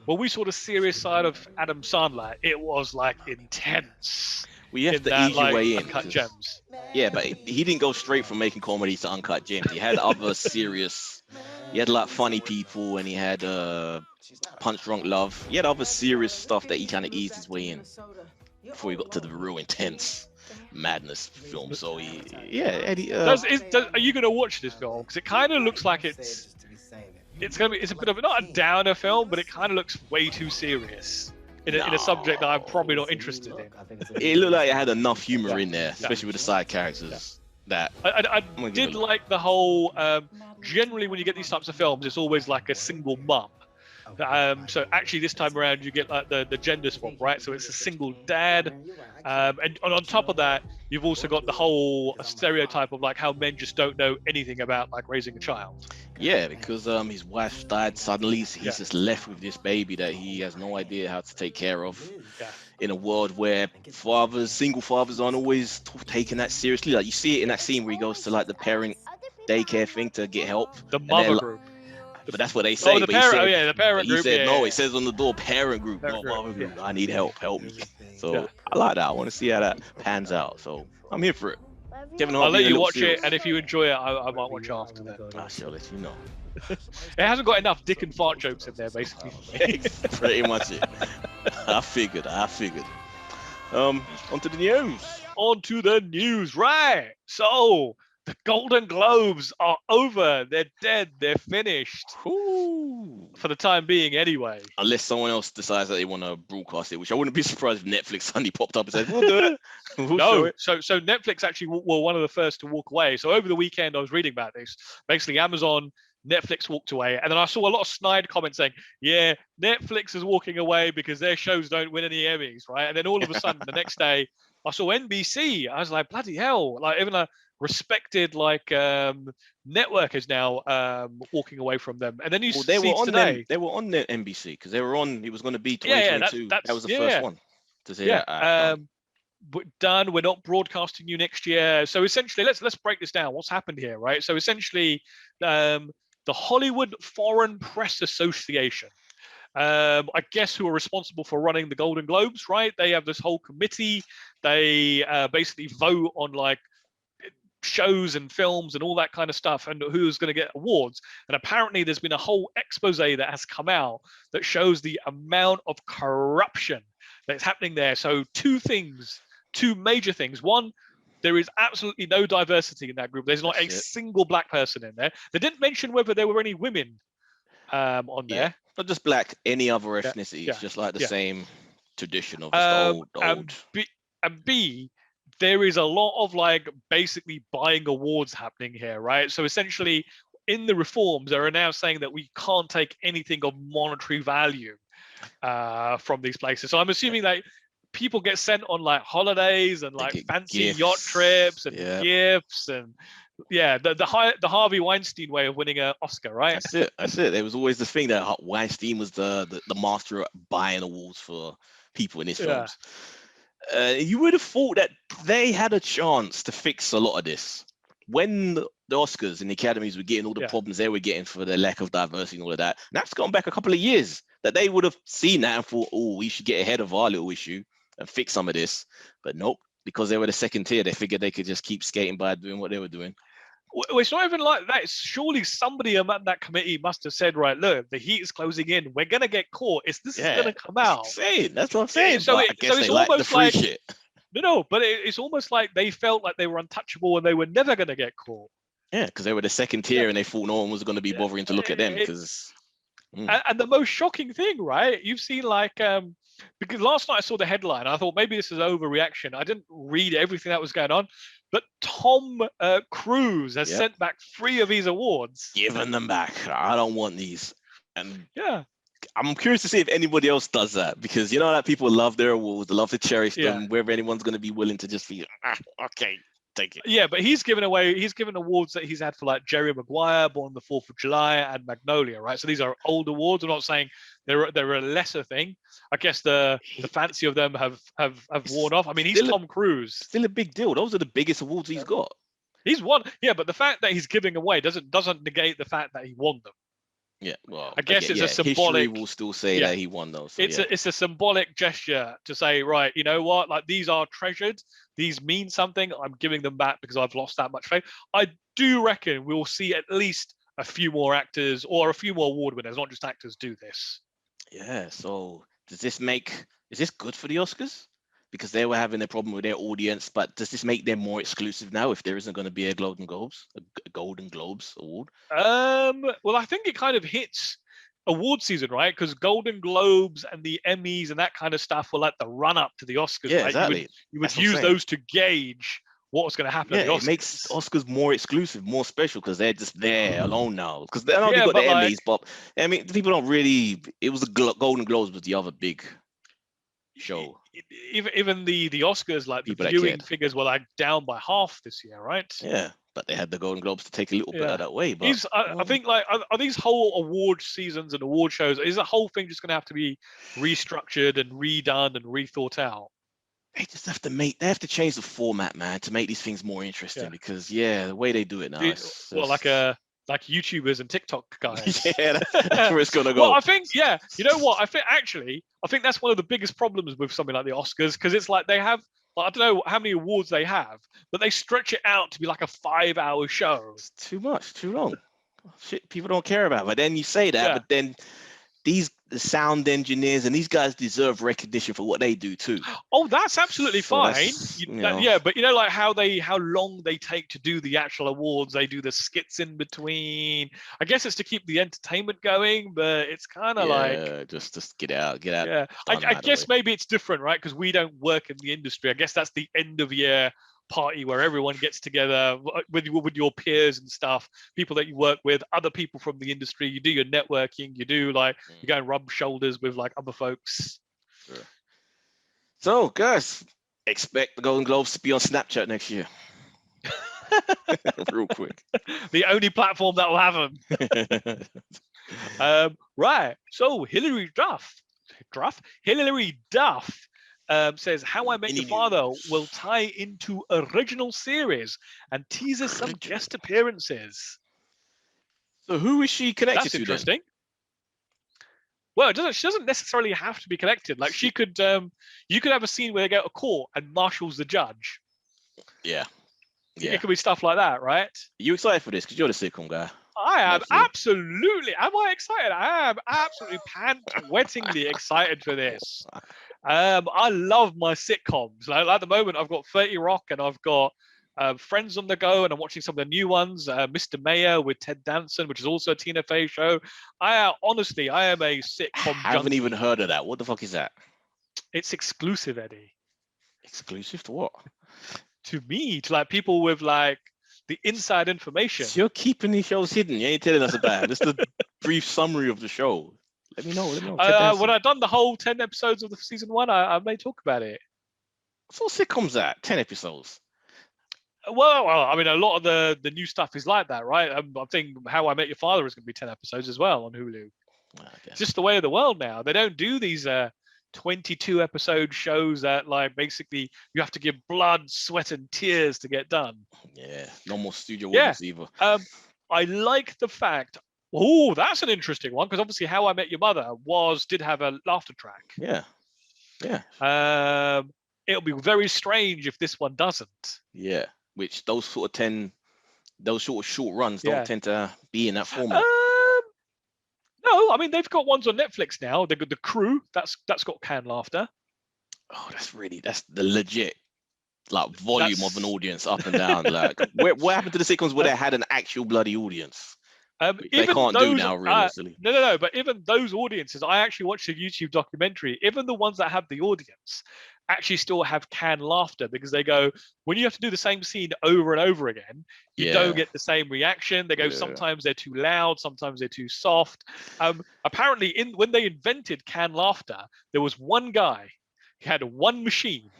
we saw the serious side of Adam Sandler. It was intense. Well, you have to ease your way in. Uncut Gems. Yeah, but he didn't go straight from making comedies to Uncut Gems. He had other serious. He had funny people, and he had Punch Drunk Love. He had other serious stuff that he kind of eased his way in before he got to the real intense madness film. So Eddie. Are you gonna watch this film? Because it kind of looks like it's a bit of not a downer film, but it kind of looks way too serious. In a subject that I'm probably not interested in. It looked like it had enough humor in there, especially with the side characters. That I did like the whole. Generally, when you get these types of films, it's always a single mum. So actually, this time around, you get the gender swap, right? So it's a single dad, and on top of that, you've also got the whole stereotype of how men just don't know anything about raising a child. Yeah, because his wife died suddenly, so he's just left with this baby that he has no idea how to take care of. Yeah. In a world where single fathers aren't always taking that seriously. You see it in that scene where he goes to the parent daycare thing to get help. The mother group. But that's what they say. The parent, the parent group. He said no. It says on the door, parent group, not mother group. I need help. Help me. So I like that. I want to see how that pans out. So I'm here for it. Kevin Hart, I'll let you watch it, and if you enjoy it, I might watch after that. I shall let you know. It hasn't got enough dick and fart jokes in there, basically. Pretty much it. I figured. On to the news. Right. So The Golden Globes are over. They're dead. They're finished. Ooh. For the time being, anyway. Unless someone else decides that they want to broadcast it, which I wouldn't be surprised if Netflix suddenly popped up and said, "We'll do it. We'll show it." So Netflix actually were one of the first to walk away. So over the weekend, I was reading about this. Basically, Amazon, Netflix walked away, and then I saw a lot of snide comments saying, "Yeah, Netflix is walking away because their shows don't win any Emmys, right?" And then all of a sudden, the next day, I saw NBC. I was like, "Bloody hell!" Like even a respected network is now walking away from them. And then you they see were on today, they were on the NBC because they were on. It was going to be yeah, 2022. That was the yeah, first one to say yeah. done. Done. We're not broadcasting you next year. So essentially, let's break this down. What's happened here, right? So essentially, the Hollywood Foreign Press Association, I guess, who are responsible for running the Golden Globes, right? They have this whole committee. They basically vote on like shows and films and all that kind of stuff and who's going to get awards. And apparently there's been a whole expose that has come out that shows the amount of corruption that's happening there. So two major things. One, there is absolutely no diversity in that group. There's not a single black person in there. They didn't mention whether there were any women on there. Not just black, any other ethnicity. It's just like the same tradition of just old. And B, there is a lot of like basically buying awards happening here, right? So essentially in the reforms, they're now saying that we can't take anything of monetary value from these places. So I'm assuming that people get sent on like holidays and like fancy yacht trips and gifts and the Harvey Weinstein way of winning an Oscar, right? That's it. There was always the thing that Weinstein was the master at buying awards for people in his films. You would have thought that they had a chance to fix a lot of this when the Oscars and the Academies were getting all the problems they were getting for the lack of diversity and all of that. And that's gone back a couple of years that they would have seen that and thought, oh, we should get ahead of our little issue and fix some of this. But nope, because they were the second tier, they figured they could just keep skating by doing what they were doing. Well, it's not even like that. Surely somebody among that committee must have said, right, look, the heat is closing in. We're going to get caught. This is going to come out. That's what I'm saying. So, I guess it's they like the free shit. No, but it's almost like they felt like they were untouchable and they were never going to get caught. Yeah, because they were the second tier and they thought no one was going to be bothering to look at them. And the most shocking thing, right? You've seen like, because last night I saw the headline. I thought maybe this is overreaction. I didn't read everything that was going on. But Tom Cruise has sent back 3 of his awards. Giving them back. I don't want these. And I'm curious to see if anybody else does that, because you know that people love their awards, they love to cherish them, whether anyone's going to be willing to just be, okay, take it. Yeah, but he's given awards that he's had for like Jerry Maguire, Born on the 4th of July, and Magnolia, right? So these are old awards. I'm not saying they're a lesser thing. I guess the fancy of them have worn off. I mean, he's Tom Cruise. Still a big deal. Those are the biggest awards he's got. He's won. Yeah, but the fact that he's giving away doesn't negate the fact that he won them. Yeah, well, I guess it's a symbolic. History will still say that he won those. So it's a symbolic gesture to say, right, you know what? Like these are treasured. These mean something. I'm giving them back because I've lost that much faith. I do reckon we'll see at least a few more actors or a few more award winners, not just actors, do this. Yeah. So is this good for the Oscars? Because they were having a problem with their audience, but does this make them more exclusive now if there isn't going to be a Golden Globes award? Well, I think it kind of hits award season, right? Because Golden Globes and the Emmys and that kind of stuff were like the run up to the Oscars. Yeah, right? exactly. You would use those to gauge what was going to happen at the Oscars. It makes Oscars more exclusive, more special, because they're just there alone now. Because they only got the Emmys, but I mean, people don't really. It was the Golden Globes was the other big show. Even the Oscars, like the viewing figures were like down by half this year, right? Yeah, but they had the Golden Globes to take a little bit of that way. But I think like are these whole award seasons and award shows, is the whole thing just going to have to be restructured and redone and rethought out? They just have to change the format, man, to make these things more interesting. Because the way they do it now, like YouTubers and TikTok guys. That's where it's gonna go. Well, I think, you know what? I think that's one of the biggest problems with something like the Oscars, because it's like they have, I don't know how many awards they have, but they stretch it out to be like a 5-hour show. It's too much, too long. Shit, people don't care about it. But then you say that, but then the sound engineers and these guys deserve recognition for what they do too. Oh, that's absolutely So fine. that's, you know. Yeah, but you know, like how long they take to do the actual awards, they do the skits in between. I guess it's to keep the entertainment going, but it's kind of like just get out. Yeah, I guess maybe it's different, right? Because we don't work in the industry. I guess that's the end of year party where everyone gets together with your peers and stuff, people that you work with, other people from the industry. You do your networking. You do you go and rub shoulders with like other folks. Sure. So, guys, expect the Golden Globes to be on Snapchat next year. Real quick. The only platform that will have them. Right. So Hilary Duff says How I Met Your Father will tie into original series and teases some guest appearances. So who is she connected to? That's interesting. Well, she doesn't necessarily have to be connected. Like she could, you could have a scene where they go to court and Marshall's the judge. Yeah. It could be stuff like that, right? Are you excited for this? Because you're the sitcom guy. I am absolutely. Am I excited? I am absolutely pant-wettingly excited for this. I love my sitcoms. Like at the moment, I've got 30 Rock and I've got Friends on the go, and I'm watching some of the new ones. Mr. Mayor with Ted Danson, which is also a Tina Fey show. Honestly, I am a sitcom junkie. I haven't even heard of that. What the fuck is that? It's exclusive, Eddie. Exclusive to what? To me, to like people with like the inside information. So you're keeping these shows hidden. You ain't telling us about it. Just a brief summary of the show. Let me know. When I've done the whole 10 episodes of the season 1, I may talk about it. So sitcoms at 10 episodes. Well, I mean, a lot of the new stuff is like that, right? I think How I Met Your Father is going to be 10 episodes as well on Hulu. It's just the way of the world now. They don't do these 22 episode shows that like basically you have to give blood, sweat, and tears to get done. Yeah, no more studio audience either. I like the fact. Oh, that's an interesting one because obviously How I Met Your Mother did have a laughter track. Yeah. It'll be very strange if this one doesn't. Yeah, which those sort of short runs don't tend to be in that format. No, I mean they've got ones on Netflix now. They've got The Crew. That's got canned laughter. Oh, that's the legit like volume of an audience up and down. Like what happened to the sitcoms where they had an actual bloody audience? They can't do now, realistically. No. But even those audiences, I actually watched a YouTube documentary. Even the ones that have the audience actually still have canned laughter because they go, when you have to do the same scene over and over again, you don't get the same reaction. They go, sometimes they're too loud, sometimes they're too soft. Apparently, when they invented canned laughter, there was one guy who had one machine.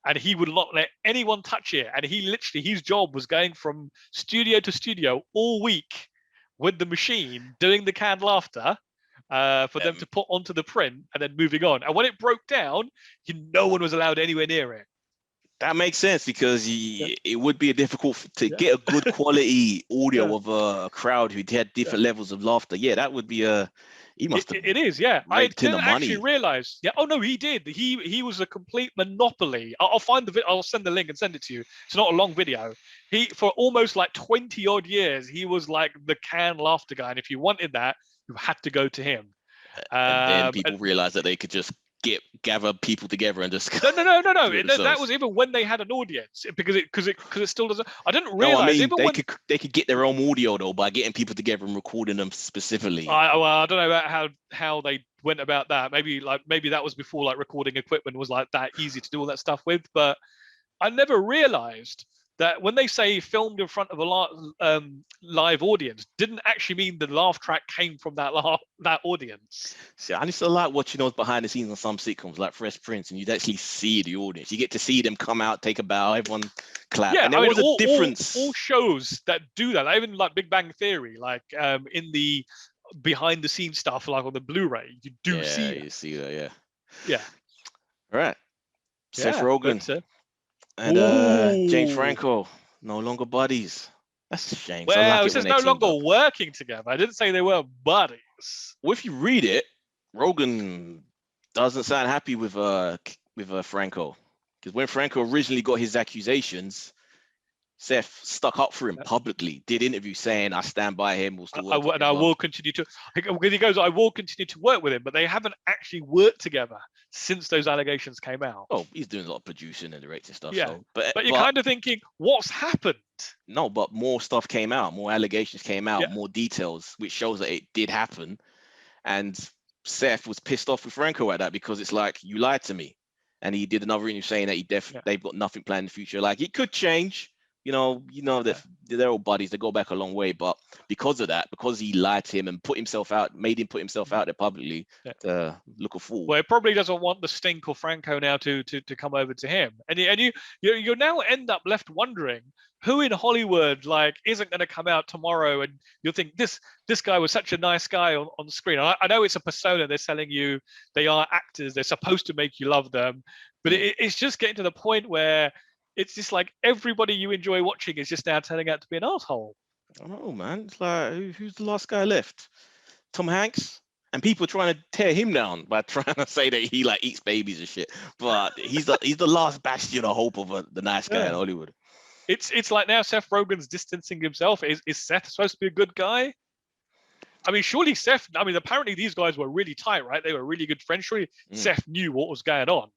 And he would not let anyone touch it. And his job was going from studio to studio all week with the machine doing the canned laughter for them to put onto the print and then moving on. And when it broke down, no one was allowed anywhere near it. That makes sense because it would be difficult to get a good quality audio of a crowd who had different levels of laughter. Yeah, that would be he must have. It is, yeah. I didn't actually realize. Yeah. Oh no, he did. He was a complete monopoly. I'll find I'll send the link and send it to you. It's not a long video. For almost like 20 odd years, he was like the canned laughter guy. And if you wanted that, you had to go to him. And then people realized that they could just gather people together and just no. That was even when they had an audience because it still doesn't. I didn't realize. No, I mean, they could get their own audio though by getting people together and recording them specifically. I don't know about how they went about that. Maybe that was before like recording equipment was like that easy to do all that stuff with. But I never realized that when they say filmed in front of a live audience, didn't actually mean the laugh track came from that audience. See, I used to like watching those behind the scenes on some sitcoms like Fresh Prince, and you'd actually see the audience. You get to see them come out, take a bow, everyone clap. Yeah, and there was a difference. All shows that do that, even like Big Bang Theory, like in the behind the scenes stuff, like on the Blu-ray, you do see it. You see that, yeah. All right. Seth Rogen. And James Franco, no longer buddies. That's a shame. Well, it says no longer working together. I didn't say they were buddies. Well, if you read it, Rogen doesn't sound happy with Franco, because when Franco originally got his accusations, Seth stuck up for him publicly, did interviews saying, I stand by him, we'll still work and I will continue to, because he goes, I will continue to work with him, but they haven't actually worked together since those allegations came out. Oh, he's doing a lot of producing and directing stuff. Yeah. So, but you're kind of thinking, what's happened? No, but more stuff came out, more allegations came out, more details, which shows that it did happen. And Seth was pissed off with Franco at that, because it's like, you lied to me. And he did another interview saying that they've got nothing planned in the future. Like, it could change. You know that they're all buddies. They go back a long way, but because of that, because he lied to him and made him put himself out there publicly, look a fool. Well, he probably doesn't want the stink of Franco now to come over to him, and you now end up left wondering who in Hollywood isn't going to come out tomorrow, and you'll think this guy was such a nice guy on the screen. I know it's a persona they're selling you. They are actors. They're supposed to make you love them, but it's just getting to the point where it's just like everybody you enjoy watching is just now turning out to be an asshole. I don't know, man. It's like, who's the last guy left? Tom Hanks? And people are trying to tear him down by trying to say that he eats babies and shit. But he's the last bastion of hope of the nice guy in Hollywood. It's like now Seth Rogen's distancing himself. Is Seth supposed to be a good guy? I mean, surely Seth. I mean, apparently these guys were really tight, right? They were really good friends. Surely Seth knew what was going on.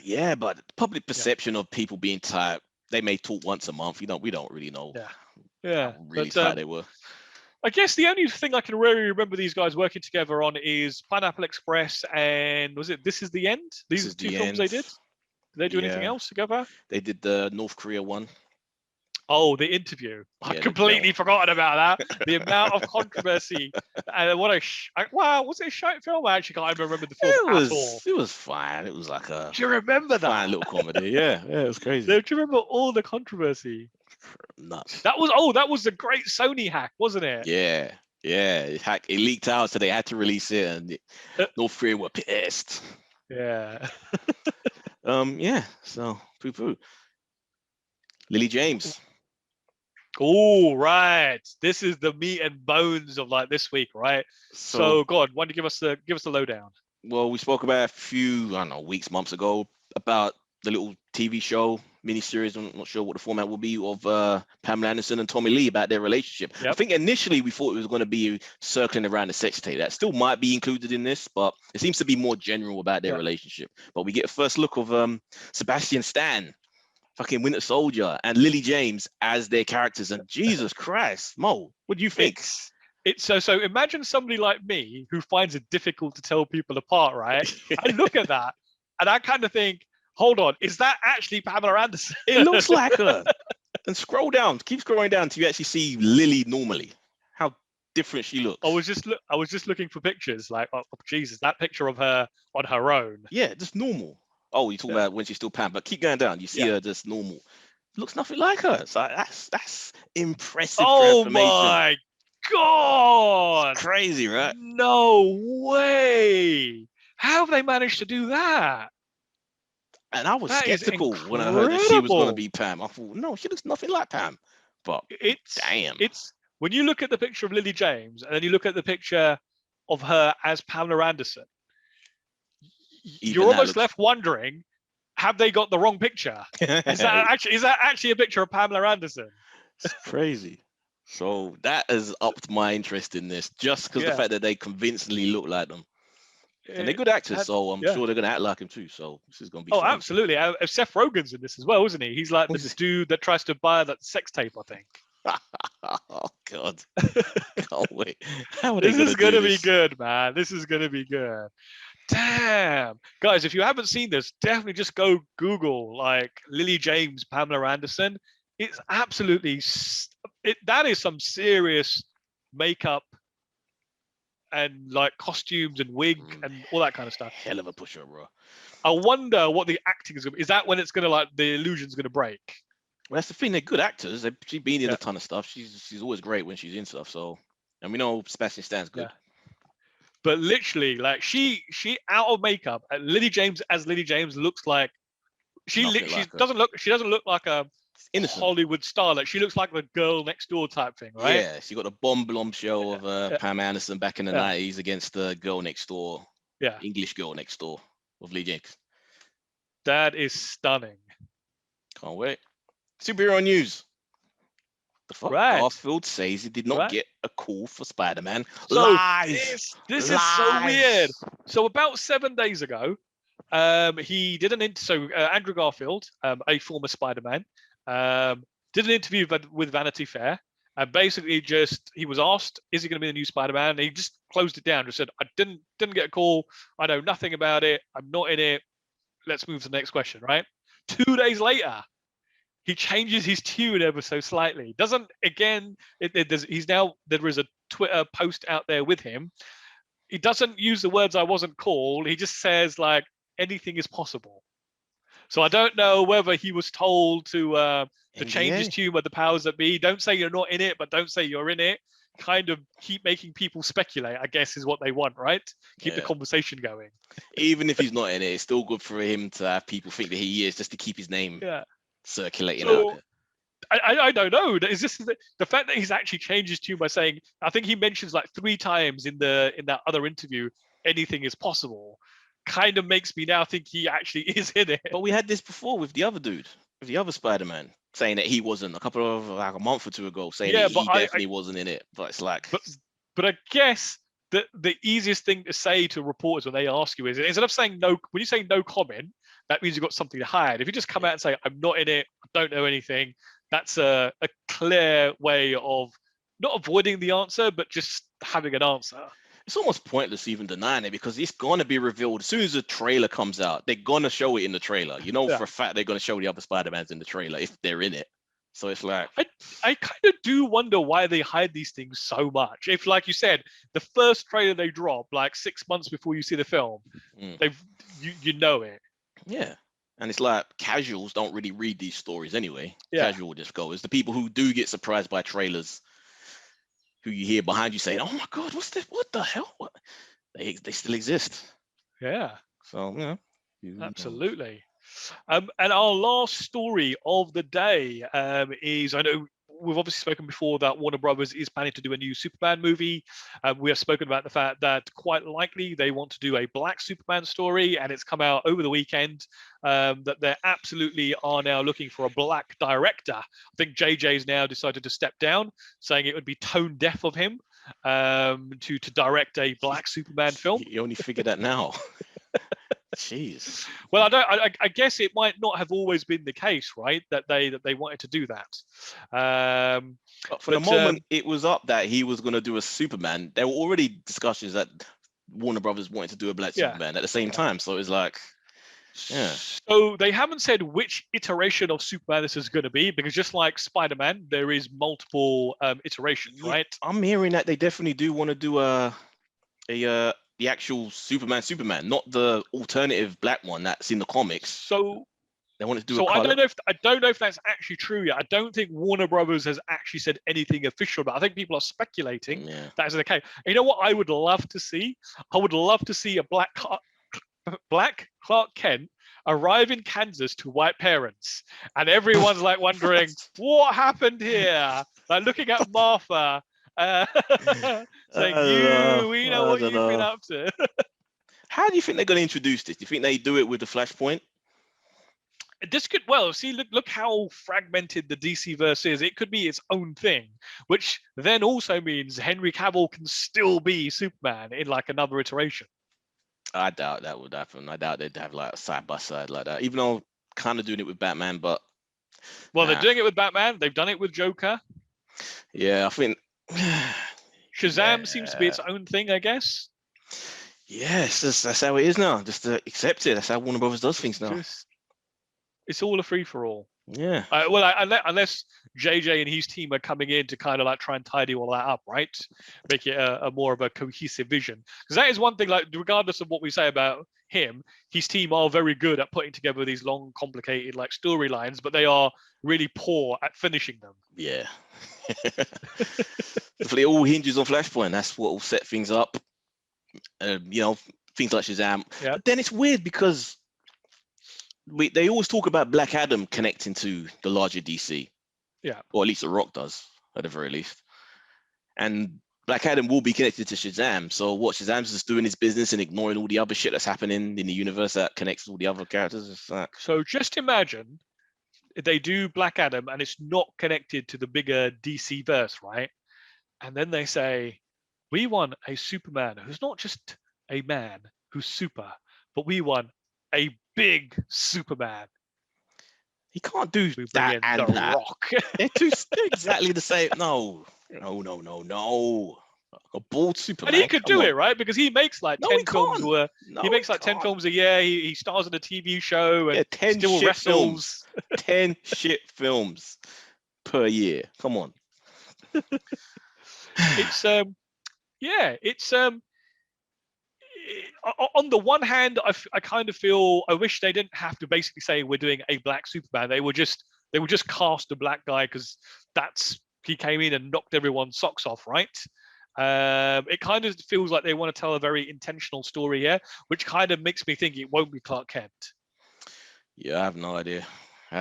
Yeah, but the public perception of people being tight, they may talk once a month. We don't really know. Yeah, how really tight they were. I guess the only thing I can really remember these guys working together on is Pineapple Express and was it This Is the End? These two films they did. Did they do anything else together? They did the North Korea one. Oh, the interview. I completely forgotten about that. The amount of controversy. And what was it a short film? I actually can't even remember the film at all. It was fine. It was like a... Do you remember that? Fine little comedy. Yeah, it was crazy. Do you remember all the controversy? Nuts. That was the great Sony hack, wasn't it? Yeah. It leaked out, so they had to release it, and North Korea were pissed. Yeah. So poo-poo. Lily James. Oh, right. This is the meat and bones of this week, right? So go on, why don't you give us the lowdown? Well, we spoke about a few, weeks, months ago about the little TV show, miniseries, I'm not sure what the format will be, of Pamela Anderson and Tommy Lee about their relationship. Yep. I think initially we thought it was going to be circling around the sex tape. That still might be included in this, but it seems to be more general about their relationship. But we get a first look of Sebastian Stan, fucking Winter Soldier, and Lily James as their characters. And Jesus Christ, Mo, what do you think? It's so imagine somebody like me who finds it difficult to tell people apart, right? I look at that and I kind of think, hold on, is that actually Pamela Anderson? It looks like her. And scroll down, keep scrolling down till you actually see Lily normally. How different she looks. I was just looking for pictures, oh Jesus, that picture of her on her own. Yeah, just normal. Oh, you're talking about when she's still Pam, but keep going down. You see her just normal. Looks nothing like her. So that's impressive. Oh my God! It's crazy, right? No way! How have they managed to do that? And I was skeptical when I heard that she was going to be Pam. I thought, no, she looks nothing like Pam. But it's when you look at the picture of Lily James and then you look at the picture of her as Pamela Anderson, you're almost left wondering, have they got the wrong picture? Is that actually a picture of Pamela Anderson? It's crazy. So that has upped my interest in this, just because the fact that they convincingly look like them. And they're good actors, so I'm sure they're going to act like him too. So this is going to be fun. Absolutely. Seth Rogen's in this as well, isn't he? He's like the dude that tries to buy that sex tape, I think. Oh, God. Can't wait. This is going to be good, man. This is going to be good. Damn. Guys, if you haven't seen this, definitely just go Google, Lily James, Pamela Anderson. It's absolutely... that is some serious makeup and costumes and wig and all that kind of stuff. Hell of a pusher, bro. I wonder what the acting is going to be. Is that when it's going to the illusion's going to break? Well, that's the thing. They're good actors. She's been in a ton of stuff. She's always great when she's in stuff. So, and we know Sebastian Stan's good. Yeah. But literally, she out of makeup, Lily James as Lily James looks like she doesn't look like a innocent Hollywood starlet. She looks like the girl next door type thing, right? Yeah, she got the bombshell of Pam Anderson back in the 90s against the girl next door. Yeah, English girl next door of Lee James. That is stunning. Can't wait. Superhero news. The fuck? Right. Garfield says he did not Right. get a call for Spider-Man. So Lies. this is so weird. So about 7 days ago, he did Andrew Garfield, a former Spider-Man, did an interview with Vanity Fair, and basically he was asked, is he going to be the new Spider-Man? And he just closed it down, just said, I didn't get a call, I know nothing about it, I'm not in it, let's move to the next question, right? 2 days later, he changes his tune ever so slightly. There is a Twitter post out there with him. He doesn't use the words "I wasn't called." He just says like anything is possible. So I don't know whether he was told to change his tune with the powers that be. Don't say you're not in it, but don't say you're in it. Kind of keep making people speculate, I guess, is what they want, right? Keep the conversation going. Even if he's not in it, it's still good for him to have people think that he is, just to keep his name circulating out there. I don't know. Is this the fact that he's actually changed his tune by saying? I think he mentions like 3 times in that other interview, anything is possible. Kind of makes me now think he actually is in it. But we had this before with the other dude, with the other Spider-Man, saying that he wasn't a month or 2 ago, saying that he definitely wasn't in it. But it's like, but I guess the easiest thing to say to reporters when they ask you is, instead of saying no, when you say no comment, that means you've got something to hide. If you just come out and say, I'm not in it, I don't know anything, that's a clear way of not avoiding the answer, but just having an answer. It's almost pointless even denying it, because it's going to be revealed as soon as the trailer comes out. They're going to show it in the trailer. You know, for a fact, they're going to show the other Spider-Mans in the trailer if they're in it. So it's like, I kind of do wonder why they hide these things so much. If, like you said, the first trailer they drop like 6 months before you see the film, you know it. Yeah. And it's like, casuals don't really read these stories anyway. Casual just goers. The people who do get surprised by trailers, who you hear behind you saying, oh my God, what's this? What the hell? What? They still exist. Yeah. So, absolutely. And our last story of the day is, I know we've obviously spoken before that Warner Brothers is planning to do a new Superman movie. We have spoken about the fact that quite likely they want to do a Black Superman story, and it's come out over the weekend that they absolutely are now looking for a Black director. I think JJ's now decided to step down, saying it would be tone deaf of him to direct a Black Superman film. You only figured that now. Jeez. Well, I guess it might not have always been the case, right? That they wanted to do that. But for the moment it was up that he was going to do a Superman, there were already discussions that Warner Brothers wanted to do a Black Superman at the same time. So it was like, So they haven't said which iteration of Superman this is going to be, because just like Spider-Man, there is multiple iterations, right? I'm hearing that they definitely do want to do the actual Superman, not the alternative black one that's in the comics. So they want to do. So I don't know if that's actually true yet. I don't think Warner Brothers has actually said anything official about it. I think people are speculating that is the case. And you know what I would love to see? I would love to see a black Clark Kent arrive in Kansas to white parents, and everyone's like wondering what happened here. Like looking at Martha. Saying, we know what you've been up to. How do you think they're going to introduce this? Do you think they do it with the Flashpoint? This could, see, look how fragmented the DC verse is. It could be its own thing, which then also means Henry Cavill can still be Superman in like another iteration. I doubt that would happen. I doubt they'd have like a side by side like that, even though kind of doing it with Batman. But they're doing it with Batman. They've done it with Joker. Yeah, I think Shazam seems to be its own thing, I guess. Yes, that's how it is now. Just to accept it. That's how Warner Brothers does things now. It's all a free for all. Yeah. Unless JJ and his team are coming in to kind of like try and tidy all that up, right? Make it a more of a cohesive vision. Because that is one thing. Like, regardless of what we say about him, his team are very good at putting together these long, complicated like storylines, but they are really poor at finishing them. Yeah. It all hinges on Flashpoint. That's what will set things up. Things like Shazam. Yeah. But then it's weird because they always talk about Black Adam connecting to the larger DC. Yeah. Or at least The Rock does, at the very least. And Black Adam will be connected to Shazam. So what Shazam's just doing his business and ignoring all the other shit that's happening in the universe that connects all the other characters. It's like... So just imagine they do Black Adam, and it's not connected to the bigger DC verse, right? And then they say, we want a Superman who's not just a man who's super, but we want a big Superman. He can't do We bring that in and The that. Rock. They're exactly the same. No. A bald Superman. And he could do it, right? Because he makes like 10 films. He makes like 10 films a year. He stars in a TV show and 10 still shit wrestles. films. 10 shit films per year. Come on. It's on the one hand, I kind of feel I wish they didn't have to basically say we're doing a black Superman. They would just cast a black guy because he came in and knocked everyone's socks off, right? It kind of feels like they want to tell a very intentional story here, which kind of makes me think it won't be Clark Kent. Yeah, I have no idea.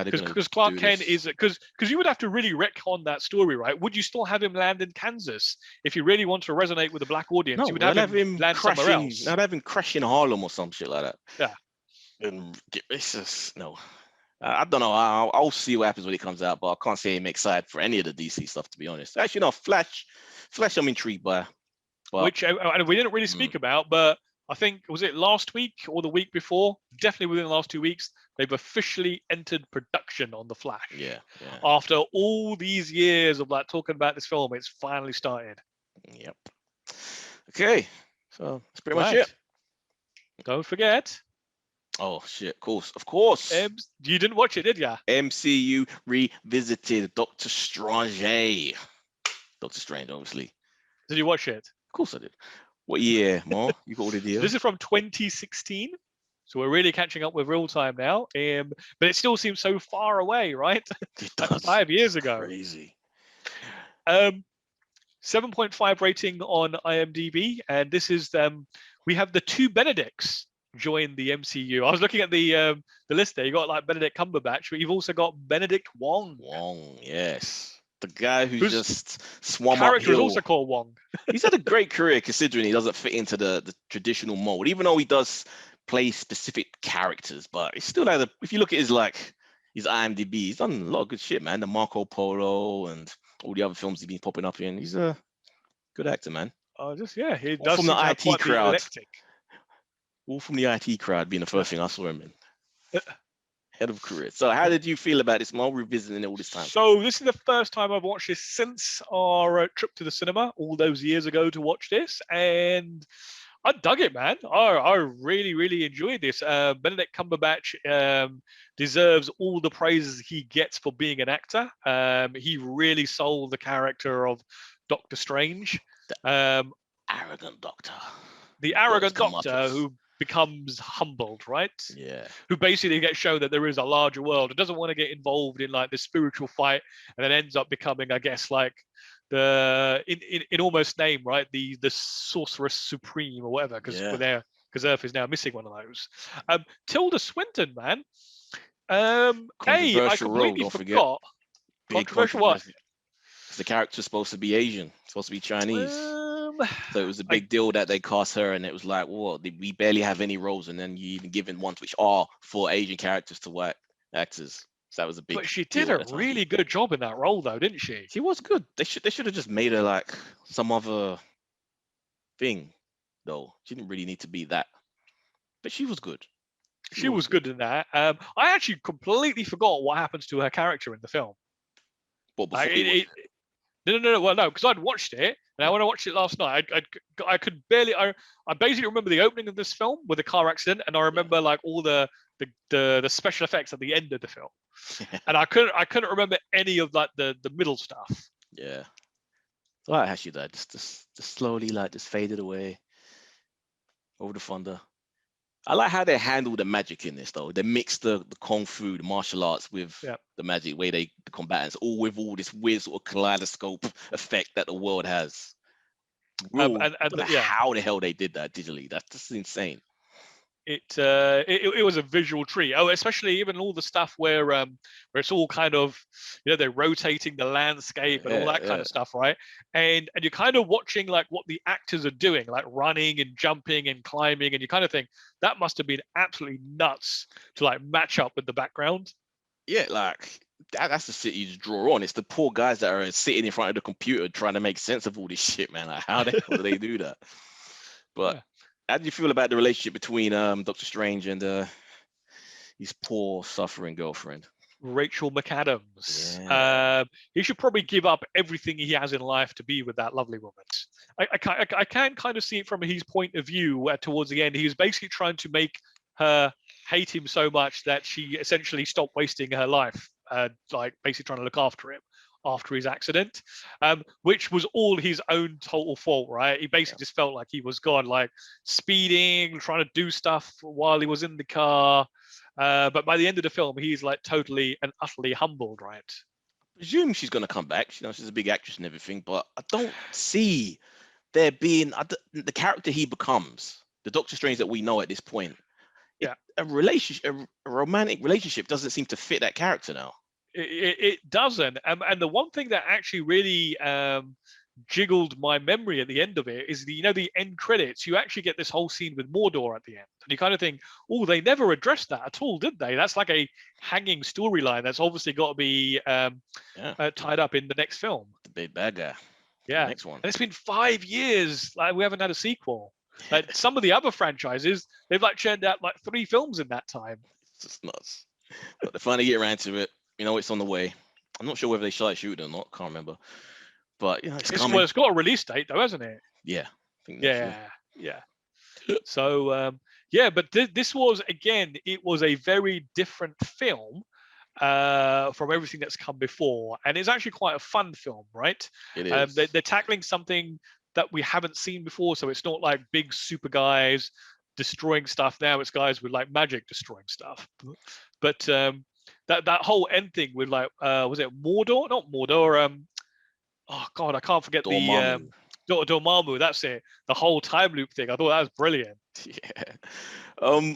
Because Clark Kent is because you would have to really retcon that story, right? Would you still have him land in Kansas if you really want to resonate with a black audience? No, you would have him land somewhere else. I'd have him crash in Harlem or some shit like that. Yeah. And it's just no. I don't know. I'll see what happens when it comes out, but I can't say I'm excited for any of the DC stuff, to be honest. Actually, no. Flash, I'm intrigued by. But, which we didn't really speak about, but I think, was it last week or the week before? Definitely within the last 2 weeks, they've officially entered production on The Flash. Yeah. After all these years of like talking about this film, it's finally started. Yep. Okay. So that's pretty much it. Don't forget. Oh shit! Of course. You didn't watch it, did ya? MCU Revisited, Doctor Strange. Doctor Strange, obviously. Did you watch it? Of course I did. What year, Mo? You got all the deal? This is from 2016. So we're really catching up with real time now. But it still seems so far away, right? It does. 5 years ago. Crazy. 7.5 rating on IMDb. And this is we have the two Benedicts join the MCU. I was looking at the list there. You got like Benedict Cumberbatch, but you've also got Benedict Wong. Yes. The guy who's just swum uphill. Character is also called Wong. He's had a great career considering he doesn't fit into the traditional mold, even though he does play specific characters. But it's still like if you look at his IMDb, he's done a lot of good shit, man. The Marco Polo and all the other films he's been popping up in. He's a good actor, man. He does from the IT crowd. Eclectic. All from the IT crowd being the first thing I saw him in. Head of career. So how did you feel about this? Mo, revisiting it all this time. So this is the first time I've watched this since our trip to the cinema all those years ago to watch this, and I dug it, man. I really, really enjoyed this. Benedict Cumberbatch deserves all the praises he gets for being an actor. He really sold the character of Doctor Strange. Arrogant doctor. The arrogant doctor who becomes humbled, right? Yeah. Who basically gets shown that there is a larger world. It doesn't want to get involved in like the spiritual fight, and then ends up becoming, I guess, like the in almost name, right? The sorceress supreme or whatever, because Earth is now missing one of those. Tilda Swinton, man. I completely forgot. Controversial what? The character's supposed to be Asian, supposed to be Chinese. So it was a big deal that they cast her, and it was like, well, we barely have any roles, and then you even given ones which are for Asian characters to white actors. So that was a big. But she did a really good job in that role, though, didn't she? She was good. They should have just made her like some other thing, though. She didn't really need to be that, but she was good. She was good in that. I actually completely forgot what happens to her character in the film. Well, No. Well, no, because I'd watched it, and when I watched it last night, I could barely. I basically remember the opening of this film with a car accident, and I remember like all the special effects at the end of the film, and I couldn't remember any of like the middle stuff. Yeah, so I actually that just slowly like just faded away over the thunder. I like how they handle the magic in this, though. They mix the kung fu, the martial arts, with the magic, way the combatants, all with all this weird sort of kaleidoscope effect that the world has. How the hell they did that digitally? That's just insane. It was a visual treat. Oh, especially even all the stuff where it's all kind of, they're rotating the landscape and all that kind of stuff, right? And you're kind of watching like what the actors are doing, like running and jumping and climbing, and you kind of think that must have been absolutely nuts to like match up with the background. Yeah, like that's the shit you just draw on. It's the poor guys that are sitting in front of the computer trying to make sense of all this shit, man. Like, how the hell do they do that? But Yeah. how do you feel about the relationship between Doctor Strange and his poor suffering girlfriend? Rachel McAdams. Yeah. He should probably give up everything he has in life to be with that lovely woman. I can kind of see it from his point of view, where towards the end he was basically trying to make her hate him so much that she essentially stopped wasting her life, like basically trying to look after him after his accident, which was all his own total fault, right? He basically just felt like he was God, like speeding, trying to do stuff while he was in the car. But by the end of the film, he's like totally and utterly humbled, right? Presume she's gonna come back. You know, she's a big actress and everything, but I don't see there being the character he becomes, the Doctor Strange that we know at this point. Yeah. A relationship, a romantic relationship, doesn't seem to fit that character now. It doesn't. And the one thing that actually really jiggled my memory at the end of it is the end credits. You actually get this whole scene with Mordor at the end, and you kind of think, oh, they never addressed that at all, did they? That's like a hanging storyline that's obviously got to be tied up in the next film. The big bad guy. Yeah, The next one. And it's been 5 years. Like, we haven't had a sequel. Like some of the other franchises, they've like churned out like 3 films in that time. It's just nuts. But they finally get around to it. You know, it's on the way. I'm not sure whether they started shooting or not. Can't remember. But you know, it's coming. Well, it's got a release date though, hasn't it? Yeah. I think Yeah. So but this was, again, it was a very different film from everything that's come before, and it's actually quite a fun film, right? It is. They're tackling something that we haven't seen before, so it's not like big super guys destroying stuff. Now it's guys with like magic destroying stuff. But that whole end thing with like was it Mordor? Not Mordor. Oh God, I can't forget Dormammu. the Dormammu. That's it. The whole time loop thing. I thought that was brilliant. Yeah. What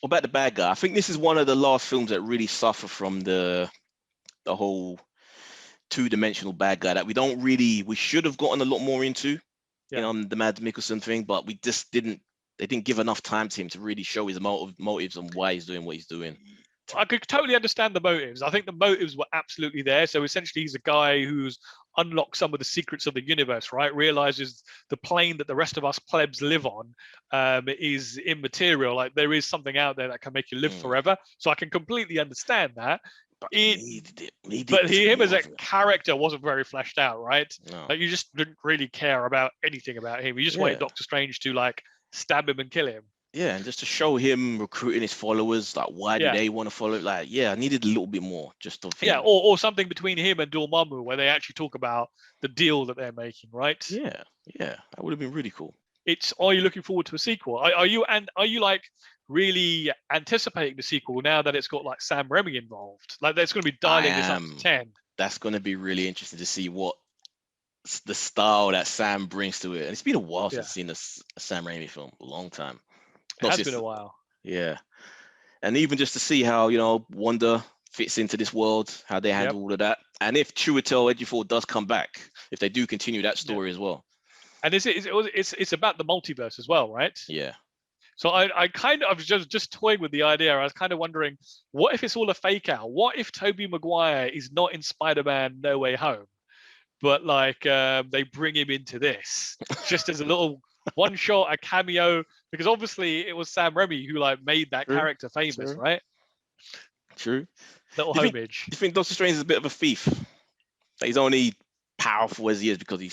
about the bad guy? I think this is one of the last films that really suffer from the whole two-dimensional bad guy that we should have gotten a lot more into. You know, the Mads Mikkelsen thing, but we just didn't. They didn't give enough time to him to really show his motives and why he's doing what he's doing. I could totally understand the motives. I think the motives were absolutely there. So essentially, he's a guy who's unlocked some of the secrets of the universe, right? Realizes the plane that the rest of us plebs live on is immaterial. Like, there is something out there that can make you live forever. So I can completely understand that. But him as a character wasn't very fleshed out, right? No. Like, you just didn't really care about anything about him. You just wanted Doctor Strange to like stab him and kill him. Yeah, and just to show him recruiting his followers, like, why do they want to follow? Like, I needed a little bit more just of him. Yeah, or something between him and Dormammu where they actually talk about the deal that they're making, right? Yeah, that would have been really cool. Are you looking forward to a sequel? Are you like really anticipating the sequel now that it's got like Sam Raimi involved? Like, that's going to be dialing this up to 10. That's going to be really interesting to see what the style that Sam brings to it. And it's been a while since I've seen a Sam Raimi film, a long time. It has been a while. Yeah. And even just to see how, Wanda fits into this world, how they handle all of that. And if Chiwetel Ejiofor does come back, if they do continue that story as well. And it's about the multiverse as well, right? Yeah. So I was just toying with the idea. I was kind of wondering, what if it's all a fake out? What if Tobey Maguire is not in Spider-Man No Way Home, but like they bring him into this just as a little one shot, a cameo, because obviously it was Sam Raimi who like made that character famous, right? True. Little homage. Do you think Doctor Strange is a bit of a thief? That he's only powerful as he is because he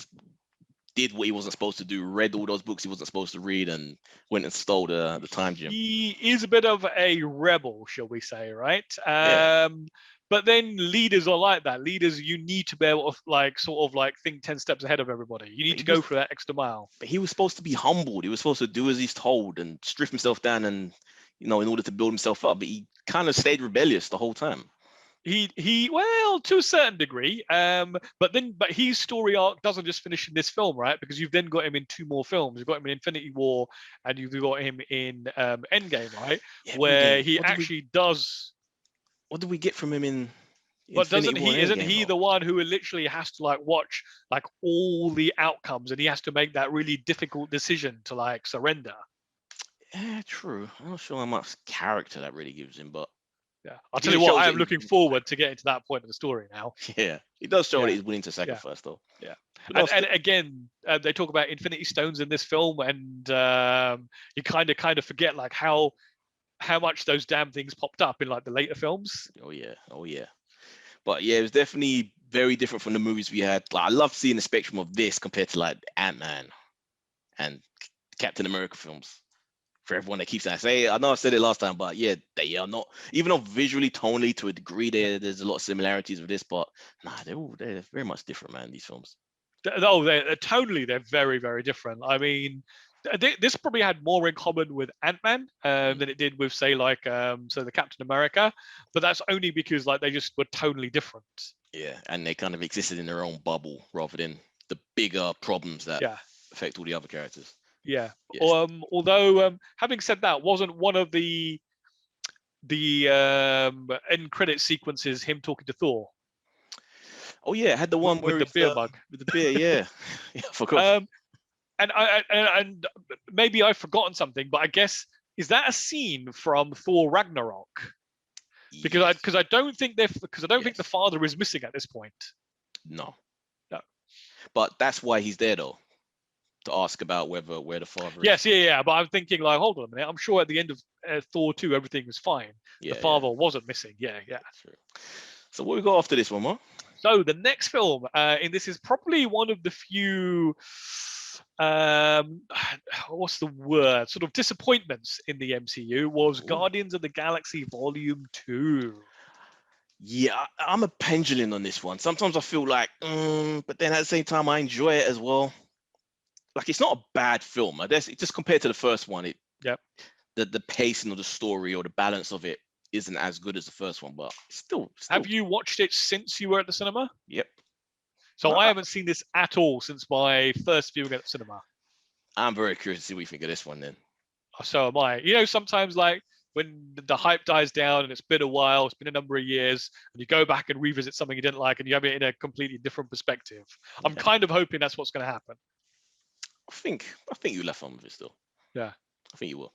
did what he wasn't supposed to do, read all those books he wasn't supposed to read, and went and stole the time gem. He is a bit of a rebel, shall we say, right? But then leaders are like that. Leaders, you need to be able to sort of think 10 steps ahead of everybody. You need to go for that extra mile. But he was supposed to be humbled. He was supposed to do as he's told and strip himself down and, in order to build himself up. But he kind of stayed rebellious the whole time. Well, to a certain degree. But his story arc doesn't just finish in this film, right? Because you've then got him in 2 more films. You've got him in Infinity War and you've got him in Endgame, right? Yeah, where he actually does. What do we get from him in? But isn't he the one who literally has to watch all the outcomes, and he has to make that really difficult decision to surrender? Yeah, true. I'm not sure how much character that really gives him, but Yeah, I'll tell you what, I am looking forward to getting to that point of the story now. Yeah, it does show that he's willing to sacrifice, though. Yeah, But and again, they talk about Infinity Stones in this film, and you kind of forget like how much those damn things popped up in like the later films. Oh yeah. But yeah, it was definitely very different from the movies we had. Like, I love seeing the spectrum of this compared to like Ant-Man and Captain America films. For everyone that keeps saying, I know I said it last time, but yeah, they are not, even though visually, tonally, to a degree, there's a lot of similarities with this, but nah, they're very much different, man. These films. They're tonally, they're very, very different. I mean, this probably had more in common with Ant-Man than it did with, say, like so the Captain America, but that's only because like they just were tonally different. Yeah, and they kind of existed in their own bubble rather than the bigger problems that affect all the other characters. Yeah. Yes. Although having said that, wasn't one of the end credit sequences him talking to Thor? Oh yeah, it had the one with the beer mug. With the beer, yeah. Yeah, I forgot. And maybe I've forgotten something, but I guess, is that a scene from Thor Ragnarok? Because I don't think think the father is missing at this point. No. But that's why he's there, though, to ask about where the father is. Yes, yeah. But I'm thinking, like, hold on a minute. I'm sure at the end of Thor 2, everything was fine. The father wasn't missing. Yeah. True. So what we got after this one, Mark? So the next film, and this is probably one of the few, what's the word? Sort of disappointments in the MCU was Guardians of the Galaxy Volume 2. Yeah, I'm a pendulum on this one. Sometimes I feel like, but then at the same time, I enjoy it as well. Like, it's not a bad film. I guess just compared to the first one, the pacing of the story or the balance of it isn't as good as the first one, but still. Have you watched it since you were at the cinema? Yep. So I haven't seen this at all since my first viewing at the cinema. I'm very curious to see what you think of this one then. So am I. You know, sometimes like when the hype dies down and it's been a while, it's been a number of years, and you go back and revisit something you didn't like and you have it in a completely different perspective. I'm kind of hoping that's what's going to happen. I think you'll have fun with it still. Yeah. I think you will.